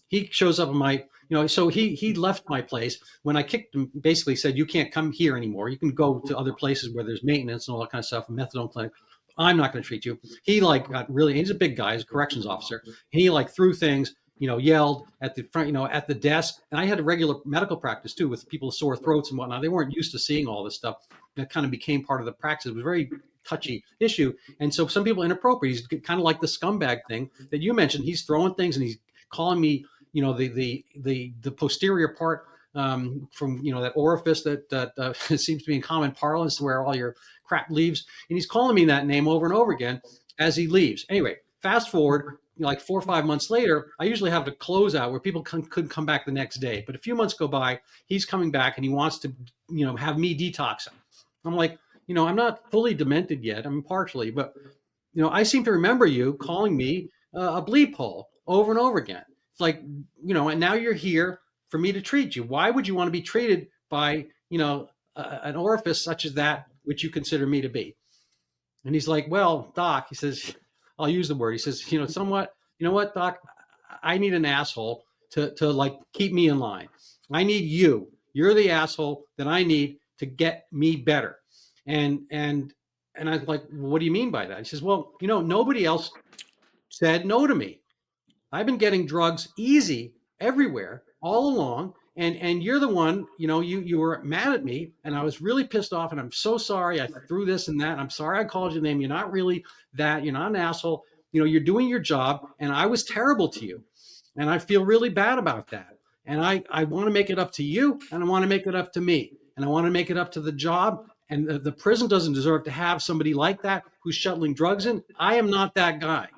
He shows up in my, so he left my place when I kicked him. Basically said, you can't come here anymore. You can go to other places where there's maintenance and all that kind of stuff, methadone clinic. I'm not going to treat you. He got really, he's a big guy, he's a corrections officer. He threw things, yelled at the front, at the desk. And I had a regular medical practice too, with people with sore throats and whatnot. They weren't used to seeing all this stuff. That kind of became part of the practice. It was a very touchy issue. And so some people inappropriate. He's kind of like the scumbag thing that you mentioned. He's throwing things and he's calling me, the posterior part from that orifice that seems to be in common parlance where all your crap leaves, and he's calling me that name over and over again as he leaves. Anyway, fast forward like 4 or 5 months later, I usually have a closeout where people could come back the next day, but a few months go by, he's coming back and he wants to have me detox him. I'm like, I'm not fully demented yet, I'm partially, but I seem to remember you calling me a bleep hole over and over again. It's like, and now you're here for me to treat you. Why would you want to be treated by, an orifice such as that, which you consider me to be? And he's like, well, doc, he says, I'll use the word. He says, somewhat, what, doc, I need an asshole to like keep me in line. I need you. You're the asshole that I need to get me better. And I was like, what do you mean by that? He says, well, nobody else said no to me. I've been getting drugs easy everywhere all along. And you're the one, you were mad at me and I was really pissed off and I'm so sorry I threw this and that. I'm sorry I called your name. You're not really that. You're not an asshole. You're doing your job and I was terrible to you. And I feel really bad about that. And I want to make it up to you and I want to make it up to me. And I want to make it up to the job And the prison doesn't deserve to have somebody like that who's shuttling drugs in. I am not that guy.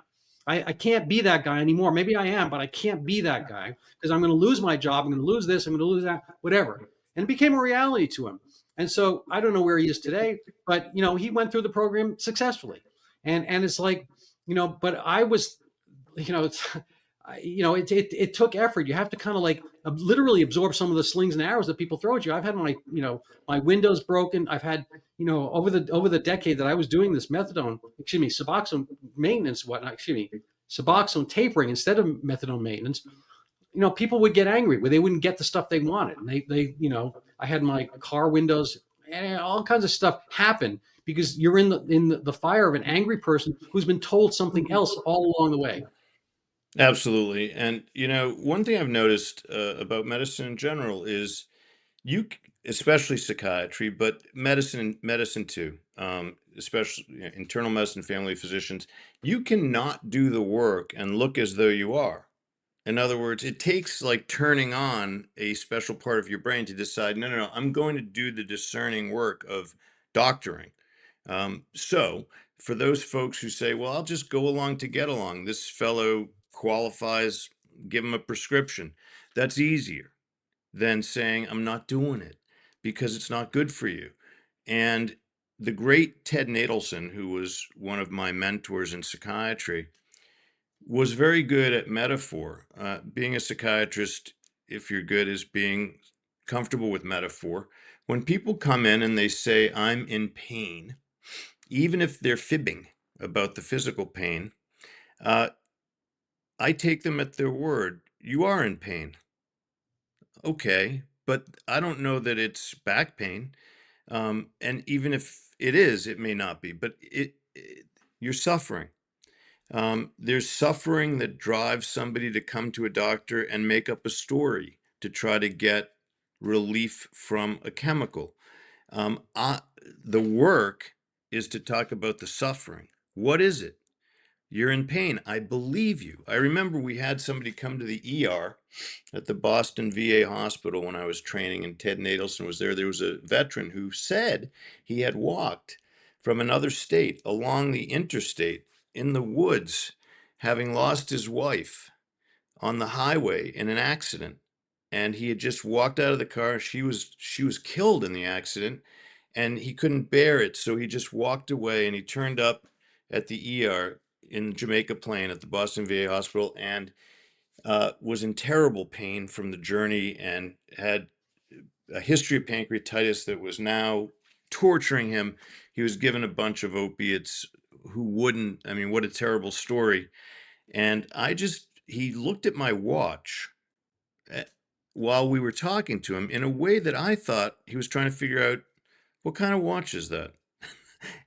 I can't be that guy anymore. Maybe I am, but I can't be that guy because I'm going to lose my job. I'm going to lose this. I'm going to lose that, whatever. And it became a reality to him. And so I don't know where he is today, but he went through the program successfully. And it's like, but I was, it's, it took effort. You have to kind of like literally absorb some of the slings and arrows that people throw at you. I've had my windows broken. I've had, over the decade that I was doing this Suboxone maintenance, Suboxone tapering instead of methadone maintenance, people would get angry where they wouldn't get the stuff they wanted. And I had my car windows and all kinds of stuff happen because you're in the fire of an angry person who's been told something else all along the way. Absolutely. And, one thing I've noticed about medicine in general is especially psychiatry, but medicine too, especially internal medicine, family physicians, you cannot do the work and look as though you are. In other words, it takes like turning on a special part of your brain to decide, no, no, no, I'm going to do the discerning work of doctoring. So for those folks who say, well, I'll just go along to get along, this fellow qualifies, give him a prescription. That's easier than saying, I'm not doing it because it's not good for you. And the great Ted Nadelson, who was one of my mentors in psychiatry, was very good at metaphor. Being a psychiatrist, if you're good, is being comfortable with metaphor. When people come in and they say, I'm in pain, even if they're fibbing about the physical pain, uh, I take them at their word. You are in pain. Okay, but I don't know that it's back pain. And even if it is, it may not be, but you're suffering. There's suffering that drives somebody to come to a doctor and make up a story to try to get relief from a chemical. Um, I, the work is to talk about the suffering. What is it? You're in pain. I believe you. I remember we had somebody come to the ER at the Boston VA hospital when I was training, and Ted Nadelson was there. There was a veteran who said he had walked from another state along the interstate in the woods, having lost his wife on the highway in an accident. And he had just walked out of the car. She was killed in the accident, and he couldn't bear it, so he just walked away and he turned up at the ER in Jamaica Plain at the Boston VA hospital and was in terrible pain from the journey and had a history of pancreatitis that was now torturing him. He was given a bunch of opiates. Who wouldn't? I mean, what a terrible story. And he looked at my watch uh, while we were talking to him in a way that I thought he was trying to figure out what kind of watch is that.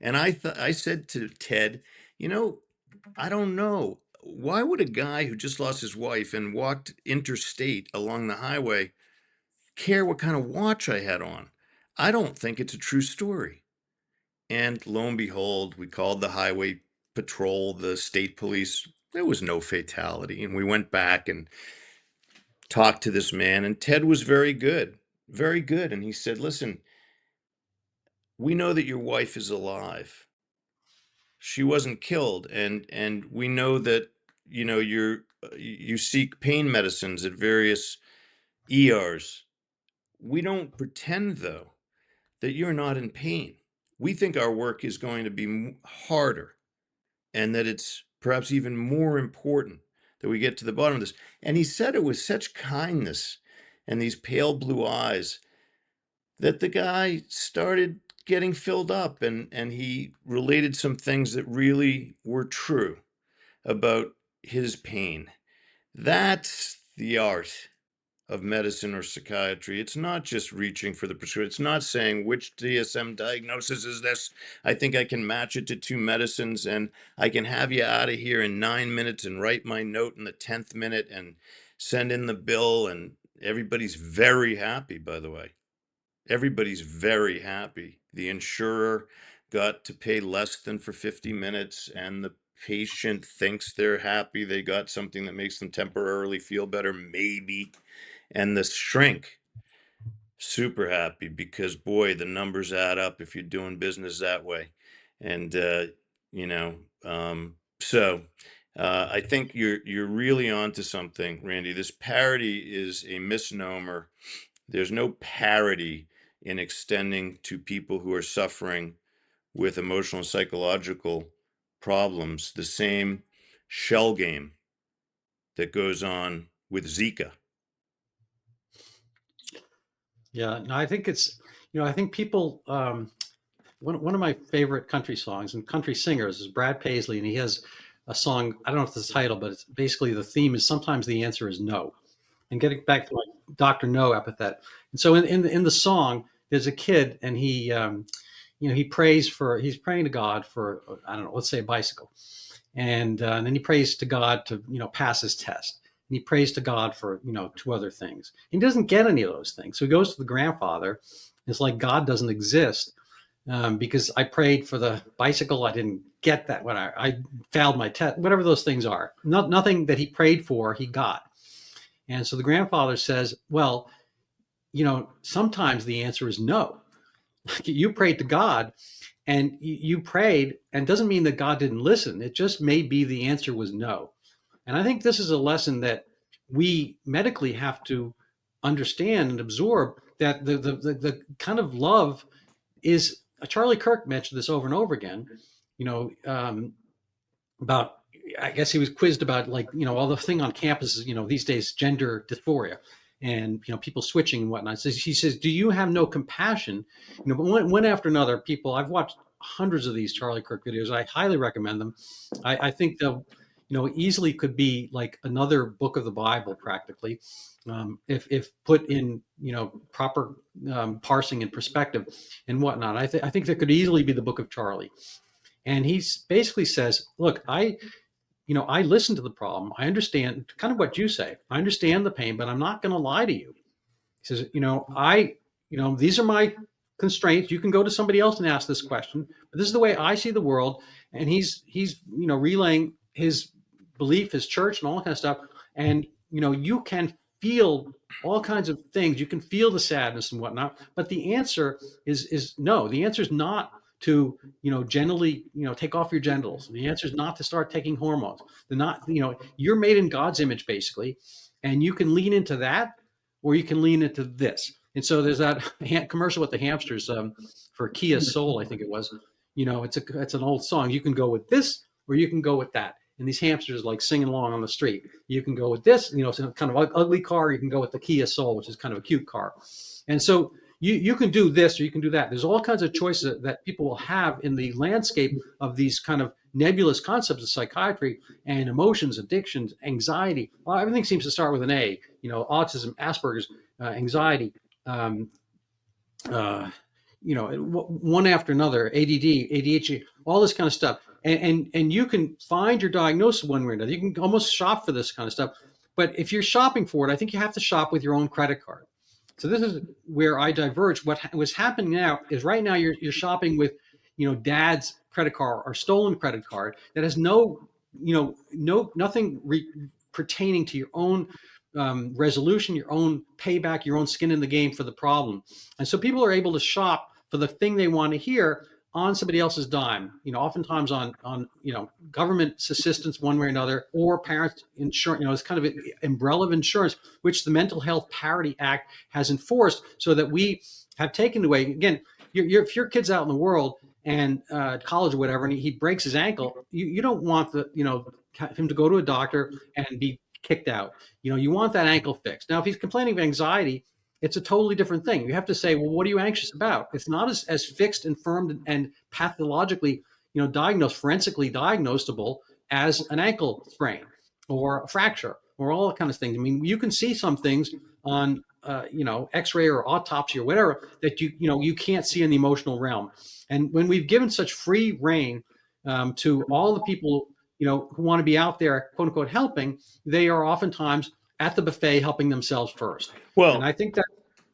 And I said to Ted, you know, I don't know. Why would a guy who just lost his wife and walked interstate along the highway care what kind of watch I had on? I don't think it's a true story. And lo and behold, we called the highway patrol, the state police. There was no fatality. And we went back and talked to this man, and Ted was very good, very good. And he said, listen, we know that your wife is alive. She wasn't killed, and we know that you seek pain medicines at various ERs. We don't pretend though that you're not in pain. We think our work is going to be harder and that it's perhaps even more important that we get to the bottom of this. And he said it with such kindness and these pale blue eyes that the guy started getting filled up, and he related some things that really were true about his pain. That's the art of medicine or psychiatry. It's not just reaching for the prescription. It's not saying which DSM diagnosis is this. I think I can match it to two medicines and I can have you out of here in 9 minutes and write my note in the 10th minute and send in the bill. And everybody's very happy, by the way. Everybody's very happy. The insurer got to pay less than for 50 minutes, and the patient thinks they're happy. They got something that makes them temporarily feel better, maybe. And the shrink Super happy because boy, the numbers add up if you're doing business that way. And you know, so I think you're really onto something, Randy. This parity is a misnomer. There's no parity in extending to people who are suffering with emotional and psychological problems the same shell game that goes on with Zika. Yeah, no, I think it's, I think people, one of my favorite country songs and country singers is Brad Paisley, and he has a song. I don't know if it's the title, but it's basically the theme is sometimes the answer is no. And getting back to my Doctor No epithet, and so in the song, there's a kid, and he prays for he's praying to God for I don't know, let's say a bicycle, and then he prays to God to pass his test. And he prays to God for two other things. He doesn't get any of those things, so he goes to the grandfather. It's like God doesn't exist because I prayed for the bicycle. I didn't get that when I failed my test, whatever those things are. Nothing that he prayed for, he got. And so the grandfather says, well, sometimes the answer is no. You prayed to God and you prayed, and doesn't mean that God didn't listen. It just may be the answer was no. And I think this is a lesson that we medically have to understand and absorb, that the kind of love is, Charlie Kirk mentioned this over and over again, you know, about, I guess he was quizzed about, like, all the thing on campus is, these days, gender dysphoria and, people switching and whatnot. So he says, do you have no compassion? But one after another, people, I've watched hundreds of these Charlie Kirk videos. I highly recommend them. I think they'll, easily could be like another book of the Bible practically, if put in, proper parsing and perspective and whatnot. I think that could easily be the book of Charlie. And he basically says, look, I listen to the problem. I understand kind of what you say. I understand the pain, but I'm not going to lie to you. He says, these are my constraints. You can go to somebody else and ask this question, but this is the way I see the world. And he's relaying his belief, his church, and all that kind of stuff. And you can feel all kinds of things. You can feel the sadness and whatnot. But the answer is no. The answer is not to generally take off your genitals. The answer is not to start taking hormones. They're not, you're made in God's image basically, and you can lean into that, or you can lean into this. And so there's that commercial with the hamsters, for Kia Soul, I think it was. It's an old song. You can go with this, or you can go with that. And these hamsters like singing along on the street. You can go with this, it's a kind of ugly car. You can go with the Kia Soul, which is kind of a cute car. And so you can do this, or you can do that. There's all kinds of choices that people will have in the landscape of these kind of nebulous concepts of psychiatry and emotions, addictions, anxiety. Well, everything seems to start with an A. Autism, Asperger's, anxiety, um, uh, one after another, ADD, ADHD, all this kind of stuff. And you can find your diagnosis one way or another. You can almost shop for this kind of stuff. But if you're shopping for it, I think you have to shop with your own credit card. So this is where I diverge. What was happening now is right now you're shopping with, dad's credit card or stolen credit card that has nothing pertaining to your own resolution, your own payback, your own skin in the game for the problem. And so people are able to shop for the thing they want to hear on somebody else's dime, oftentimes on government assistance one way or another, or parents insurance, it's kind of an umbrella of insurance, which the Mental Health Parity Act has enforced, so that we have taken away, again, if your kid's out in the world and college or whatever, and he breaks his ankle, you don't want him to go to a doctor and be kicked out. You want that ankle fixed. Now, if he's complaining of anxiety, it's a totally different thing. You have to say, well, what are you anxious about? It's not as fixed and firm and pathologically, diagnosed, forensically diagnosable as an ankle sprain or a fracture or all that kind of things. I mean, you can see some things on, X-ray or autopsy or whatever that you can't see in the emotional realm. And when we've given such free reign to all the people, who want to be out there, quote unquote, helping, they are oftentimes at the buffet helping themselves first. And Well, I think that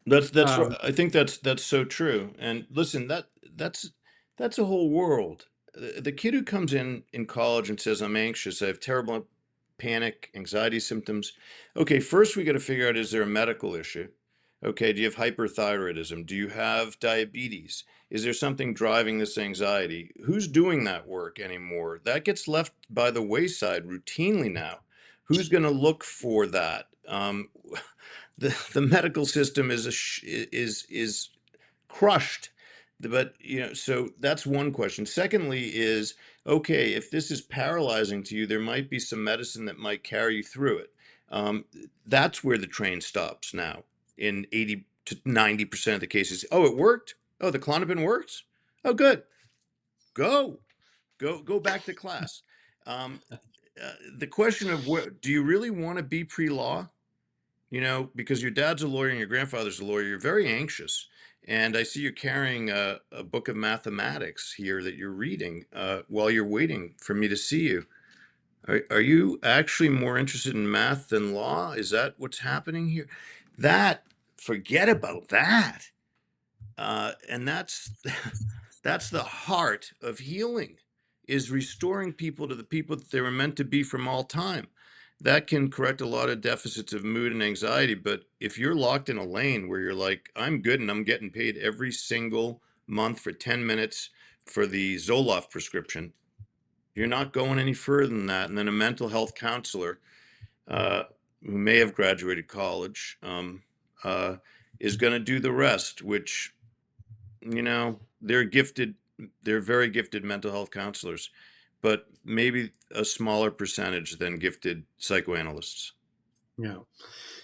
that's um, I think that's so true. And listen, that's a whole world. The kid who comes in college and says, "I'm anxious. I have terrible panic, anxiety symptoms." Okay, first we got to figure out, is there a medical issue? Okay, do you have hyperthyroidism? Do you have diabetes? Is there something driving this anxiety? Who's doing that work anymore? That gets left by the wayside routinely now. Who's going to look for that? The medical system is crushed. But so that's one question. Secondly is, okay, if this is paralyzing to you, there might be some medicine that might carry you through it. Um, that's where the train stops now in 80 to 90% of the cases. Oh, it worked. Oh, the Klonopin works. Oh, good. Go, go back to class. Um, the question of do you really want to be pre-law? Because your dad's a lawyer and your grandfather's a lawyer, you're very anxious. And I see you're carrying a book of mathematics here that you're reading while you're waiting for me to see you. Are you actually more interested in math than law? Is that what's happening here? Forget about that. And that's the heart of healing, is restoring people to the people that they were meant to be from all time. That can correct a lot of deficits of mood and anxiety. But if you're locked in a lane where you're like, I'm good and I'm getting paid every single month for 10 minutes for the Zoloft prescription, you're not going any further than that. And then a mental health counselor uh, who may have graduated college uh, is going to do the rest, which, they're gifted, they're very gifted mental health counselors, but maybe a smaller percentage than gifted psychoanalysts. Yeah.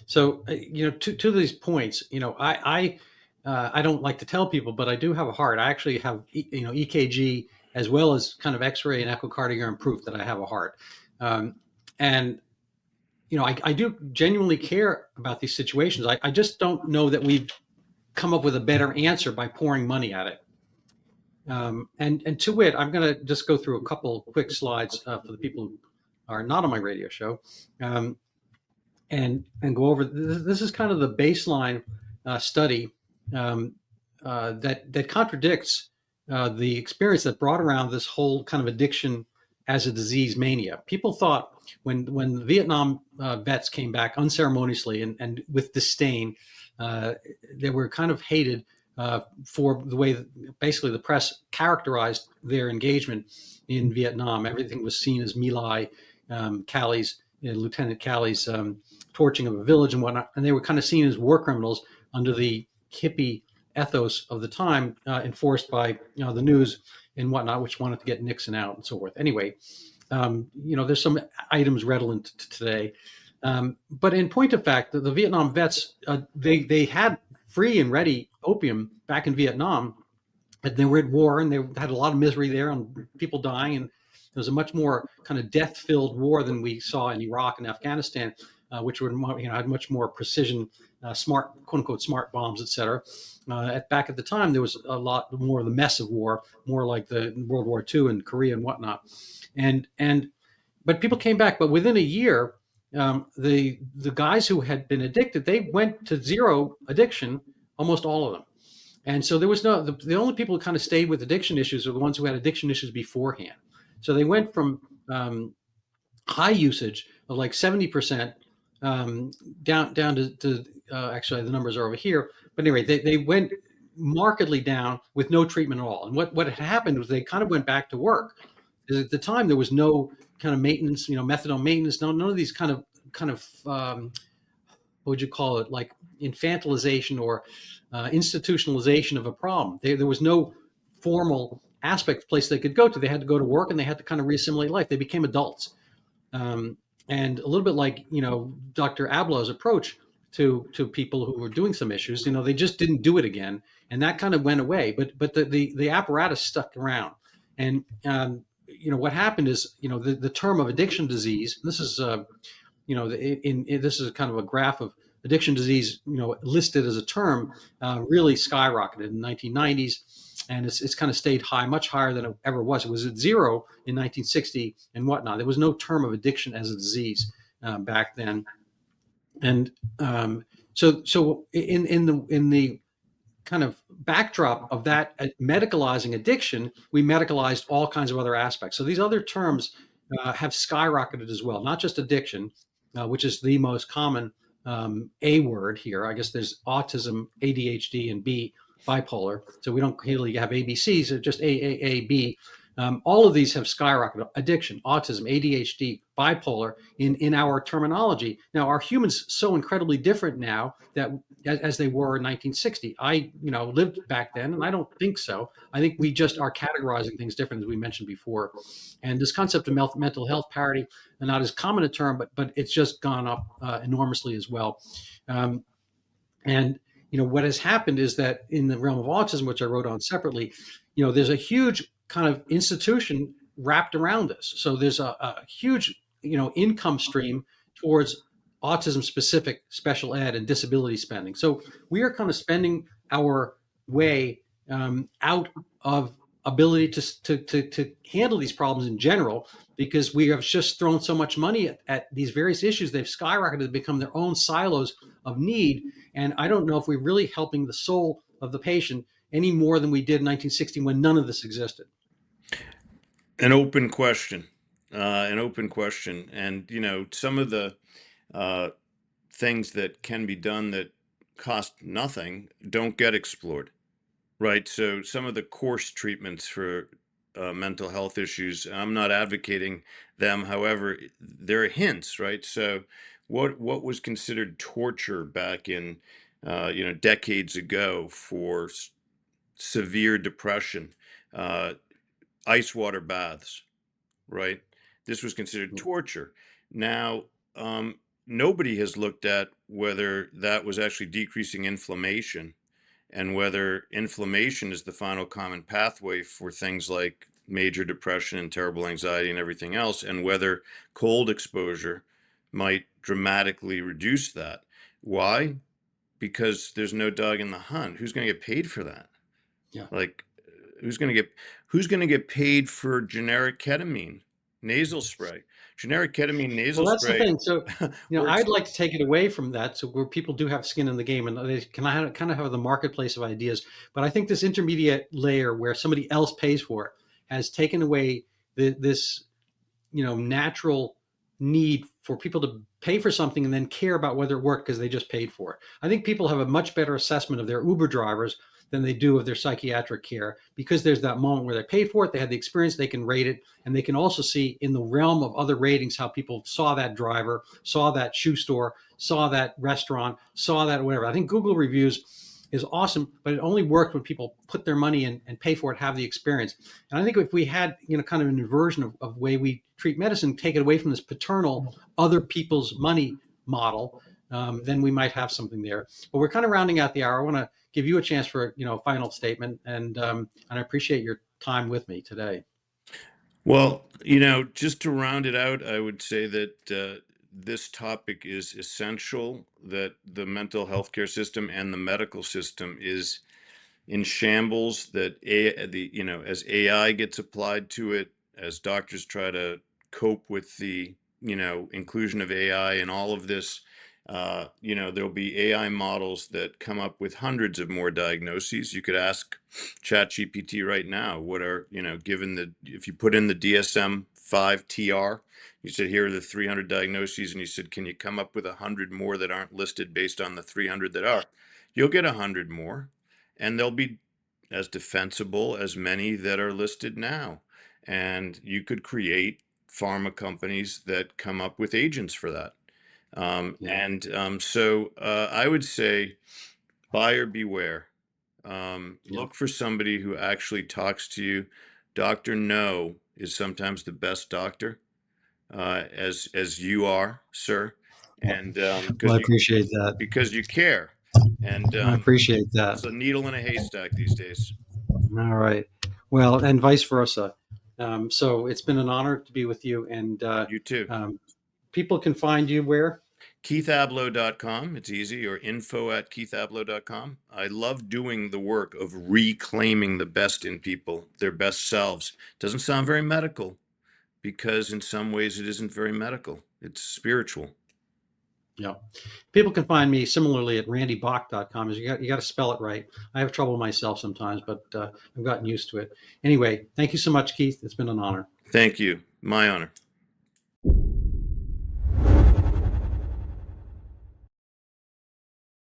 So, to these points, I don't like to tell people, but I do have a heart. I actually have, EKG as well as kind of X-ray and echocardiogram proof that I have a heart. And, I do genuinely care about these situations. I just don't know that we've come up with a better answer by pouring money at it. And to wit, I'm going to just go through a couple quick slides for the people who are not on my radio show. And go over. This is kind of the baseline study that contradicts the experience that brought around this whole kind of addiction as a disease mania. People thought when Vietnam vets came back unceremoniously and with disdain, they were kind of hated for the way that basically the press characterized their engagement in Vietnam. Everything was seen as My Lai, Callie's, Lieutenant Callie's torching of a village and whatnot, and they were kind of seen as war criminals under the hippie ethos of the time, enforced by the news and whatnot, which wanted to get Nixon out and so forth. Anyway, there's some items redolent to today, but in point of fact, the Vietnam vets they had free and ready opium back in Vietnam. And they were at war and they had a lot of misery there and people dying, and it was a much more kind of death-filled war than we saw in Iraq and Afghanistan, which were had much more precision, smart, quote unquote, smart bombs, etc. Back at the time, there was a lot more of the mess of war, more like the World War II and Korea and whatnot, and but people came back. But within a year, the guys who had been addicted, they went to zero addiction, almost all of them. And so there was the only people who kind of stayed with addiction issues are the ones who had addiction issues beforehand. So they went from high usage of like 70% down to actually the numbers are over here. But anyway, they went markedly down with no treatment at all. And what had happened was they kind of went back to work. At the time, there was no kind of maintenance, methadone maintenance, none of these kind of what would you call it, like infantilization or institutionalization of a problem. There was no formal aspect place they could go to. They had to go to work and they had to kind of reassimilate life. They became adults. And a little bit like, Dr. Ablow's approach to people who were doing some issues, they just didn't do it again. And that kind of went away. But the apparatus stuck around. And, what happened is, the term of addiction disease, this is, this is kind of a graph of addiction disease, listed as a term, really skyrocketed in the 1990s, and it's kind of stayed high, much higher than it ever was. It was at zero in 1960 and whatnot. There was no term of addiction as a disease back then, and so in the kind of backdrop of that medicalizing addiction, we medicalized all kinds of other aspects. So these other terms have skyrocketed as well, not just addiction, which is the most common A word here. I guess there's autism, ADHD, and B, bipolar. So we don't really have ABCs, it's just A, B. All of these have skyrocketed. Addiction, autism, ADHD, bipolar in our terminology. Now, are humans so incredibly different now that as they were in 1960? I, lived back then, and I don't think so. I think we just are categorizing things different, as we mentioned before. And this concept of mental health parity, not as common a term, but it's just gone up enormously as well. Um, and what has happened is that in the realm of autism, which I wrote on separately, there's a huge kind of institution wrapped around this. So there's a huge income stream towards autism specific special ed and disability spending. So we are kind of spending our way out of ability to handle these problems in general, because we have just thrown so much money at these various issues. They've skyrocketed to become their own silos of need. And I don't know if we're really helping the soul of the patient any more than we did in 1960 when none of this existed. An open question, and some of the uh, things that can be done that cost nothing don't get explored, right? So some of the course treatments for mental health issues, I'm not advocating them. However, there are hints, right? So what was considered torture back in decades ago for severe depression, uh, ice water baths, right? This was considered torture. Now, nobody has looked at whether that was actually decreasing inflammation, and whether inflammation is the final common pathway for things like major depression and terrible anxiety and everything else, and whether cold exposure might dramatically reduce that. Why? Because there's no dog in the hunt. Who's going to get paid for that? Yeah. Like, who's going to get who's going to get paid for generic ketamine nasal spray? Generic ketamine nasal Well, that's the spray thing. So, works. I'd like to take it away from that, so where people do have skin in the game and they can kind of have the marketplace of ideas. But I think this intermediate layer where somebody else pays for it has taken away this natural need for people to pay for something and then care about whether it worked because they just paid for it. I think people have a much better assessment of their Uber drivers than they do of their psychiatric care, because there's that moment where they paid for it, they had the experience, they can rate it, and they can also see in the realm of other ratings how people saw that driver, saw that shoe store, saw that restaurant, saw that whatever. I think Google reviews is awesome, but it only worked when people put their money in and pay for it, have the experience. And I think if we had, kind of an inversion of way we treat medicine, take it away from this paternal other people's money model, then we might have something there. But we're kind of rounding out the hour. I want to give you a chance for a final statement, and I appreciate your time with me today. Well, just to round it out, I would say that this topic is essential, that the mental health care system and the medical system is in shambles, that as AI gets applied to it, as doctors try to cope with the inclusion of AI and all of this, there'll be AI models that come up with hundreds of more diagnoses. You could ask ChatGPT right now, what are, if you put in the DSM-5 TR, you said, here are the 300 diagnoses, and you said, can you come up with 100 more that aren't listed based on the 300 that are? You'll get 100 more, and they'll be as defensible as many that are listed now. And you could create pharma companies that come up with agents for that. So I would say buyer beware. Look for somebody who actually talks to you. Dr. No is sometimes the best doctor, as you are, sir, and Well, I appreciate that. because you care, and I appreciate that. it's a needle in a haystack these days. All right. Well, and vice versa. So it's been an honor to be with you, and You too. um, people can find you where? KeithAblow.com. It's easy, or info@KeithAblow.com. I love doing the work of reclaiming the best in people, their best selves. Doesn't sound very medical, because in some ways it isn't very medical. It's spiritual. Yeah. People can find me similarly at randybock.com. You got to spell it right. I have trouble myself sometimes, but I've gotten used to it. Anyway, thank you so much, Keith. It's been an honor. Thank you. My honor.